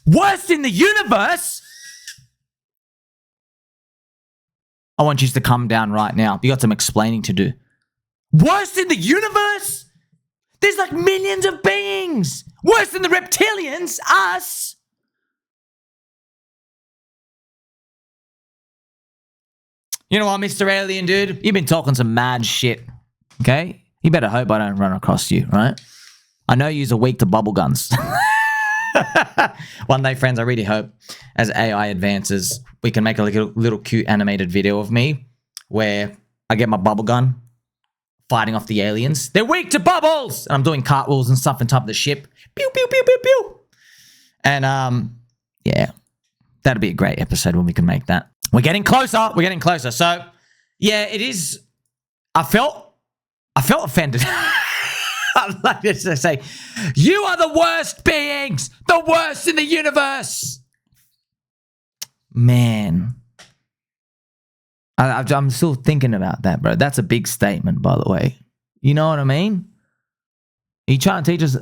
Worst in the universe? I want you to come down right now. You got some explaining to do. Worst in the universe? There's like millions of beings. Worse than the reptilians, us. You know what, Mr. Alien Dude? You've been talking some mad shit, okay? You better hope I don't run across you, right? I know you're weak to bubble guns. One day, friends, I really hope as AI advances, we can make a little cute animated video of me where I get my bubble gun fighting off the aliens. They're weak to bubbles! And I'm doing cartwheels and stuff on top of the ship. Pew, pew, pew, pew, pew. And, yeah, that'd be a great episode when we can make that. We're getting closer. So, yeah, it is. I felt offended. I'd like to say, you are the worst beings, the worst in the universe. Man, I'm still thinking about that, bro. That's a big statement, by the way. You know what I mean? Are you trying to teach us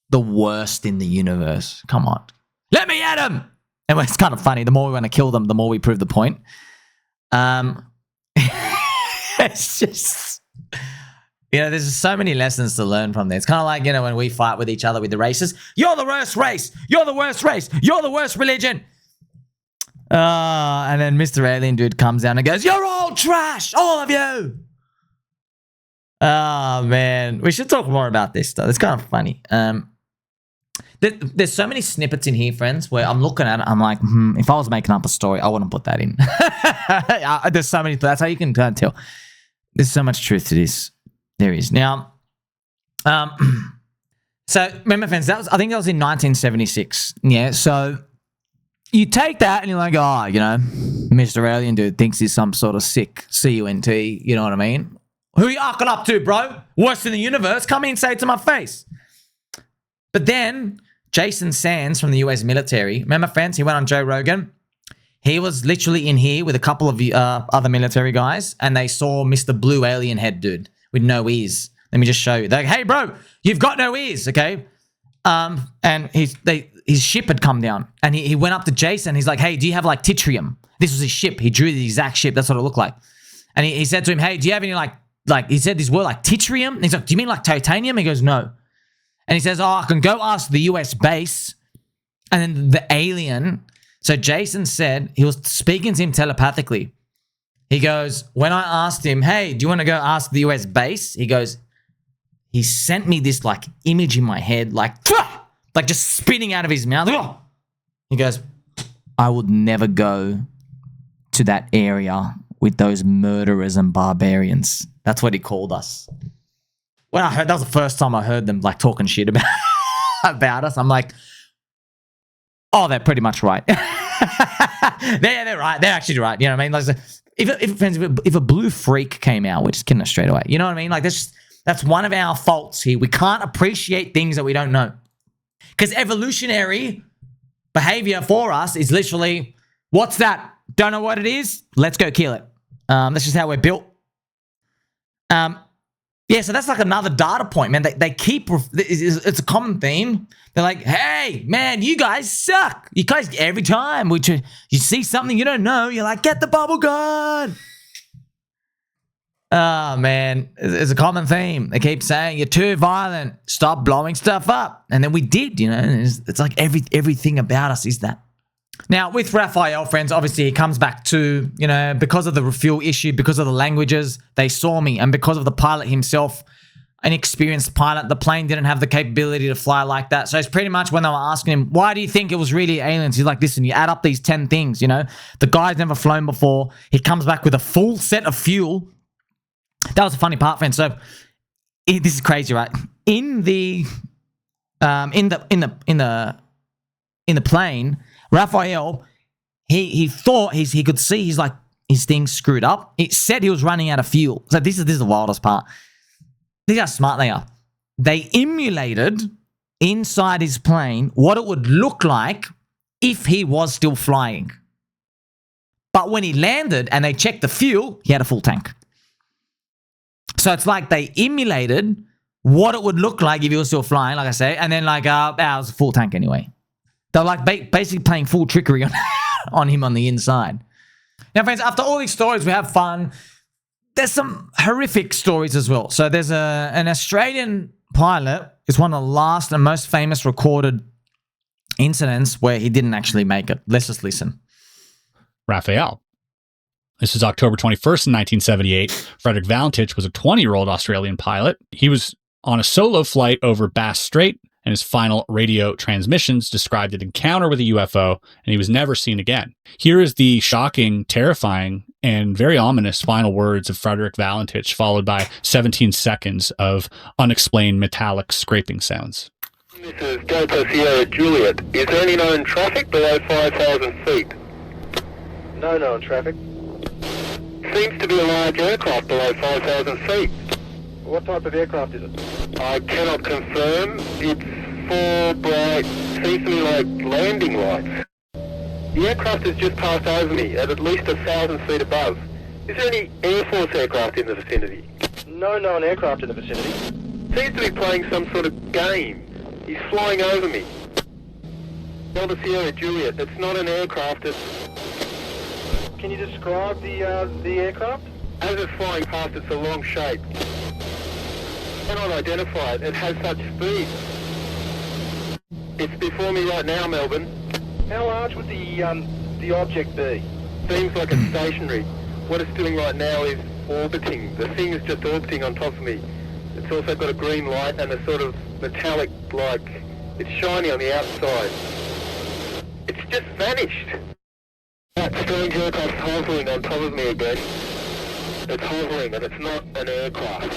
the worst in the universe? Come on. Let me at him. And it's kind of funny. The more we want to kill them, the more we prove the point. It's just, there's so many lessons to learn from there. It's kind of like, when we fight with each other with the races. You're the worst race. You're the worst race. You're the worst religion. And then Mr. Alien Dude comes down and goes, you're all trash. All of you. Oh, man. We should talk more about this stuff. It's kind of funny. There's so many snippets in here, friends, where I'm looking at it, I'm like, if I was making up a story, I wouldn't put that in. There's so many, that's how you can tell. There's so much truth to this. There is. Now, so remember, friends, I think that was in 1976. Yeah, so you take that and you're like, Mr. Alien Dude thinks he's some sort of sick CUNT, you know what I mean? Who are you arcing up to, bro? Worst in the universe? Come in and say it to my face. But then Jason Sands from the US military, remember, friends, he went on Joe Rogan. He was literally in here with a couple of other military guys, and they saw Mr. Blue Alien Head Dude with no ears. Let me just show you. They're like, hey, bro, you've got no ears, okay? And his ship had come down, and he went up to Jason. He's like, hey, do you have like Titrium? This was his ship. He drew the exact ship. That's what it looked like. And he said to him, hey, do you have any like he said this word like Titrium? And he's like, do you mean like titanium? He goes, no. And he says, oh, I can go ask the US base. And then the alien. So Jason said, he was speaking to him telepathically. He goes, when I asked him, hey, do you want to go ask the US base? He goes, he sent me this like image in my head, like just spitting out of his mouth. He goes, I would never go to that area with those murderers and barbarians. That's what he called us. When I heard, that was the first time I heard them like talking shit about us. I'm like, oh, they're pretty much right. they're right. They're actually right. You know what I mean? Like, if a blue freak came out, we're just killing it straight away. You know what I mean? Like that's one of our faults here. We can't appreciate things that we don't know. Because evolutionary behavior for us is literally, what's that? Don't know what it is? Let's go kill it. That's just how we're built. Yeah, so that's like another data point, man. They keep, it's a common theme. They're like, hey, man, you guys suck. You guys, every time you see something you don't know, you're like, get the bubble gun. Oh, man, it's a common theme. They keep saying, you're too violent. Stop blowing stuff up. And then we did, you know. It's like everything about us is that. Now, with Rafael, friends, obviously he comes back to, you know, because of the refuel issue, because of the languages, they saw me. And because of the pilot himself, an experienced pilot, the plane didn't have the capability to fly like that. So it's pretty much when they were asking him, why do you think it was really aliens? He's like, listen, you add up these 10 things, you know. The guy's never flown before. He comes back with a full set of fuel. That was a funny part, friends. So this is crazy, right? In the plane, Rafael, he thought he could see his thing screwed up. It said he was running out of fuel. So this is the wildest part. This is how smart they are. They emulated inside his plane what it would look like if he was still flying. But when he landed and they checked the fuel, he had a full tank. So it's like they emulated what it would look like if he was still flying, like I say, and then like, it was a full tank anyway. They're like basically playing full trickery on him on the inside. Now, friends, after all these stories, we have fun. There's some horrific stories as well. So there's an Australian pilot. It's one of the last and most famous recorded incidents where he didn't actually make it. Let's just listen. Rafael. This is October 21st in 1978. Frederick Valantich was a 20-year-old Australian pilot. He was on a solo flight over Bass Strait, and his final radio transmissions described an encounter with a UFO, and he was never seen again. Here is the shocking, terrifying, and very ominous final words of Frederick Valantich, followed by 17 seconds of unexplained metallic scraping sounds. This is Delta Sierra Juliet. Is there any known traffic below 5,000 feet? No known traffic. Seems to be a large aircraft below 5,000 feet. What type of aircraft is it? I cannot confirm. It's four bright, seems to me like landing lights. The aircraft has just passed over me at least 1,000 feet above. Is there any Air Force aircraft in the vicinity? No known aircraft in the vicinity. Seems to be playing some sort of game. He's flying over me. Delta Sierra Juliet. It's not an aircraft, it's... Can you describe the aircraft? As it's flying past, it's a long shape. I cannot identify it. It has such speed. It's before me right now, Melbourne. How large would the object be? Seems like it's stationary. What it's doing right now is orbiting. The thing is just orbiting on top of me. It's also got a green light and a sort of metallic, like, it's shiny on the outside. It's just vanished. That strange aircraft hovering on top of me again. It's hovering and it's not an aircraft.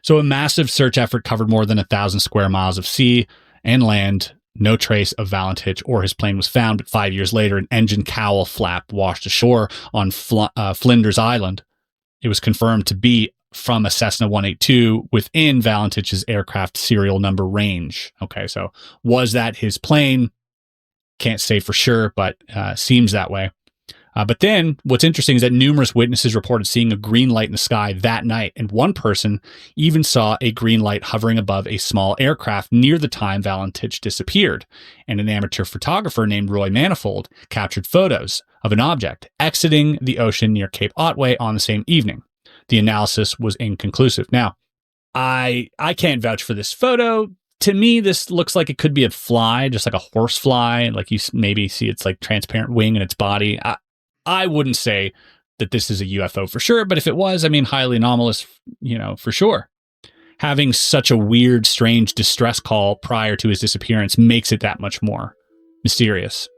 So a massive search effort covered more than 1,000 square miles of sea and land. No trace of Valantich or his plane was found, but 5 years later, an engine cowl flap washed ashore on Flinders Island. It was confirmed to be from a Cessna 182 within Valantich's aircraft serial number range. Okay, so was that his plane? Can't say for sure, but seems that way. But then what's interesting is that numerous witnesses reported seeing a green light in the sky that night. And one person even saw a green light hovering above a small aircraft near the time Valantich disappeared. And an amateur photographer named Roy Manifold captured photos of an object exiting the ocean near Cape Otway on the same evening. The analysis was inconclusive. Now, I can't vouch for this photo. To me, this looks like it could be a fly, just like a horse fly. Like you maybe see its like transparent wing in its body. I wouldn't say that this is a UFO for sure, but if it was, I mean, highly anomalous, for sure. Having such a weird, strange distress call prior to his disappearance makes it that much more mysterious.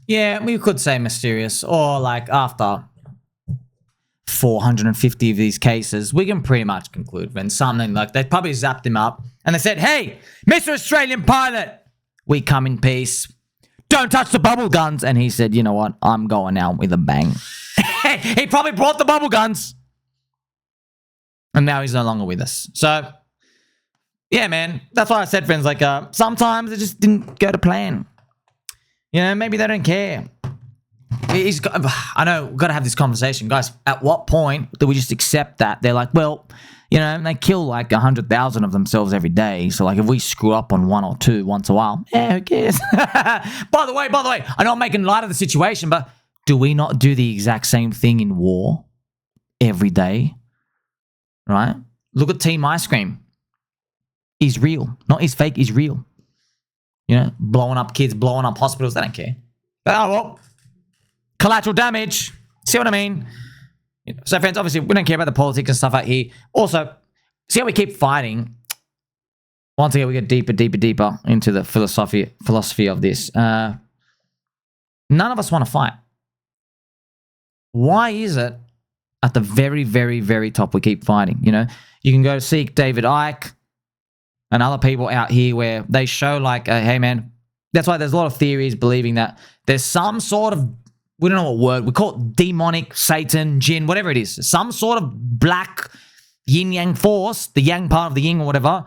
Yeah, we could say mysterious, or like after 450 of these cases, we can pretty much conclude when something like they probably zapped him up and they said, "Hey, Mr. Australian pilot, we come in peace. Don't touch the bubble guns." And he said, "You know what? I'm going out with a bang." He probably brought the bubble guns. And now he's no longer with us. So, yeah, man. That's why I said, friends, like, sometimes it just didn't go to plan. Maybe they don't care. I know, we've got to have this conversation. Guys, at what point do we just accept that? They're like, well, they kill like 100,000 of themselves every day. So like if we screw up on one or two once a while, who cares? By the way, I'm not making light of the situation, but do we not do the exact same thing in war every day? Right? Look at Team Ice Cream. He's real. Not he's fake, he's real. Blowing up kids, blowing up hospitals, they don't care. Oh, well, collateral damage. See what I mean? So, friends, obviously, we don't care about the politics and stuff out here. Also, see how we keep fighting? Once again, we get deeper into the philosophy of this. None of us want to fight. Why is it at the very, very, very top we keep fighting? You can go seek David Icke and other people out here where they show like, hey, man, that's why there's a lot of theories believing that there's some sort of, we don't know what word, we call it demonic, Satan, jinn, whatever it is. Some sort of black yin-yang force, the yang part of the yin or whatever,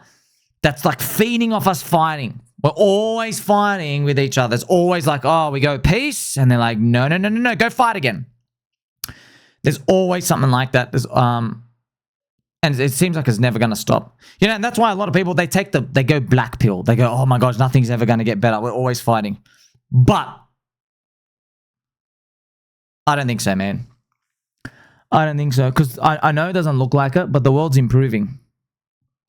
that's like feeding off us fighting. We're always fighting with each other. It's always like, oh, we go peace, and they're like, no, go fight again. There's always something like that. And it seems like it's never going to stop. And that's why a lot of people, they go black pill. They go, oh my gosh, nothing's ever going to get better. We're always fighting. But I don't think so, man. I don't think so. Because I know it doesn't look like it, but the world's improving.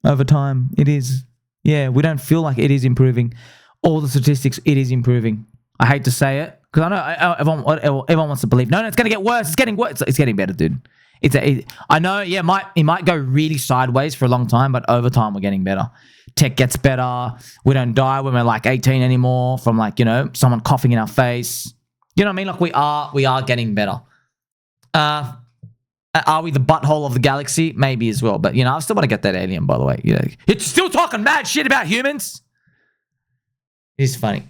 Over time, it is. Yeah, we don't feel like it is improving. All the statistics, it is improving. I hate to say it, because I know everyone wants to believe. No, it's going to get worse. It's getting worse. It's getting better, dude. I know, yeah, it might go really sideways for a long time, but over time, we're getting better. Tech gets better. We don't die when we're like 18 anymore from like, someone coughing in our face. You know what I mean? Like we are getting better. Are we the butthole of the galaxy? Maybe as well. But, I still want to get that alien, by the way. It's still talking mad shit about humans. It's funny.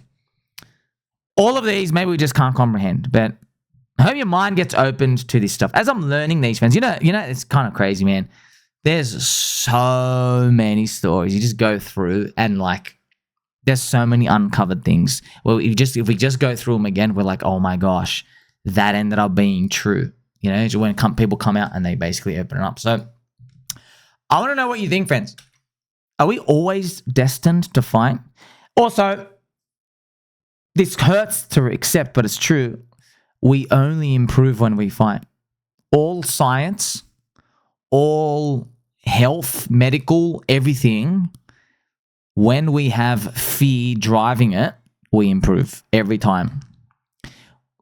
All of these, maybe we just can't comprehend. But I hope your mind gets opened to this stuff. As I'm learning these, friends, it's kind of crazy, man. There's so many stories. You just go through and, like, there's so many uncovered things. Well, if we just go through them again, we're like, oh my gosh, that ended up being true. When people come out and they basically open it up. So I want to know what you think, friends. Are we always destined to fight? Also, this hurts to accept, but it's true. We only improve when we fight. All science, all health, medical, everything, when we have fear driving it, we improve every time.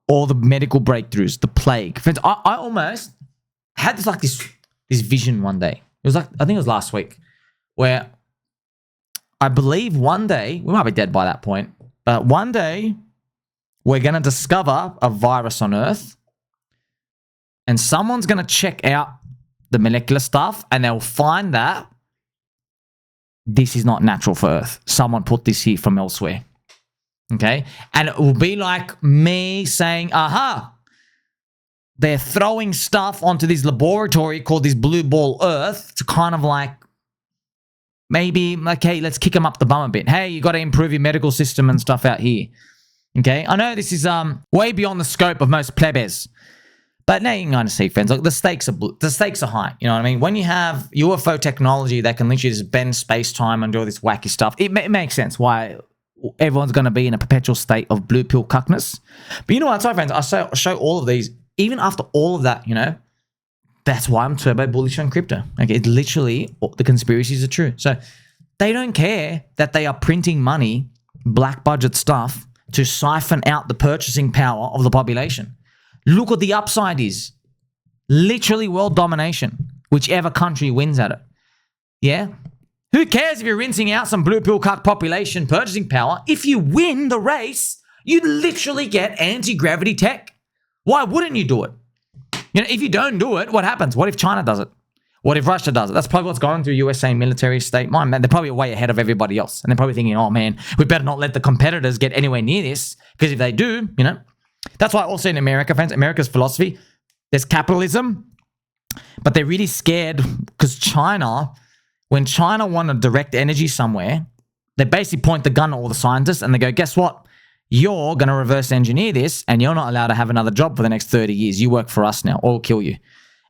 All the medical breakthroughs, the plague. Friends, I almost had this vision one day. It was like, I think it was last week, where I believe one day, we might be dead by that point, but one day we're going to discover a virus on Earth and someone's going to check out the molecular stuff and they'll find that this is not natural for Earth. Someone put this here from elsewhere. Okay? And it will be like me saying, aha, they're throwing stuff onto this laboratory called this blue ball Earth to kind of like, maybe, okay, let's kick them up the bum a bit. Hey, you got to improve your medical system and stuff out here. Okay? I know this is way beyond the scope of most plebes. But now you can kind of see, friends, like the stakes are high. You know what I mean? When you have UFO technology that can literally just bend space-time and do all this wacky stuff, it makes sense why everyone's going to be in a perpetual state of blue pill cuckness. But you know what? Sorry, friends, I show all of these. Even after all of that, you know, that's why I'm turbo bullish on crypto. Like, it literally, the conspiracies are true. So they don't care that they are printing money, black budget stuff, to siphon out the purchasing power of the population. Look what the upside is. Literally world domination, whichever country wins at it. Yeah? Who cares if you're rinsing out some blue pill cuck population purchasing power? If you win the race, you literally get anti-gravity tech. Why wouldn't you do it? You know, if you don't do it, what happens? What if China does it? What if Russia does it? That's probably what's going through USA military state mind. Man, they're probably way ahead of everybody else. And they're probably thinking, oh man, we better not let the competitors get anywhere near this. Because if they do, you know, that's why also in America, friends, America's philosophy, there's capitalism, but they're really scared because China, when China want to direct energy somewhere, they basically point the gun at all the scientists and they go, guess what? You're going to reverse engineer this and you're not allowed to have another job for the next 30 years. You work for us now or we'll kill you.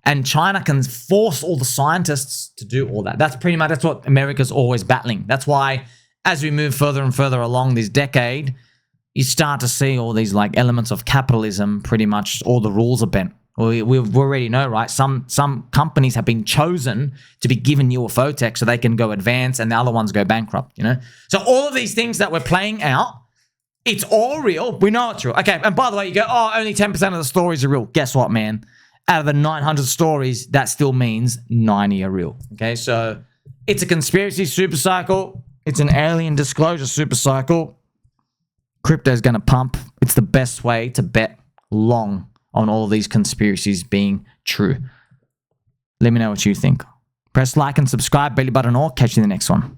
And China can force all the scientists to do all that. That's what America's always battling. That's why as we move further and further along this decade, you start to see all these like elements of capitalism, pretty much all the rules are bent. We already know, right? Some companies have been chosen to be given UFO tech so they can go advance and the other ones go bankrupt, you know? So all of these things that we're playing out, it's all real. We know it's real. Okay, and by the way, you go, oh, only 10% of the stories are real. Guess what, man? Out of the 900 stories, that still means 90 are real. Okay, so it's a conspiracy supercycle. It's an alien disclosure supercycle. Crypto's going to pump. It's the best way to bet long on all these conspiracies being true. Let me know what you think. Press like and subscribe, belly button, or catch you in the next one.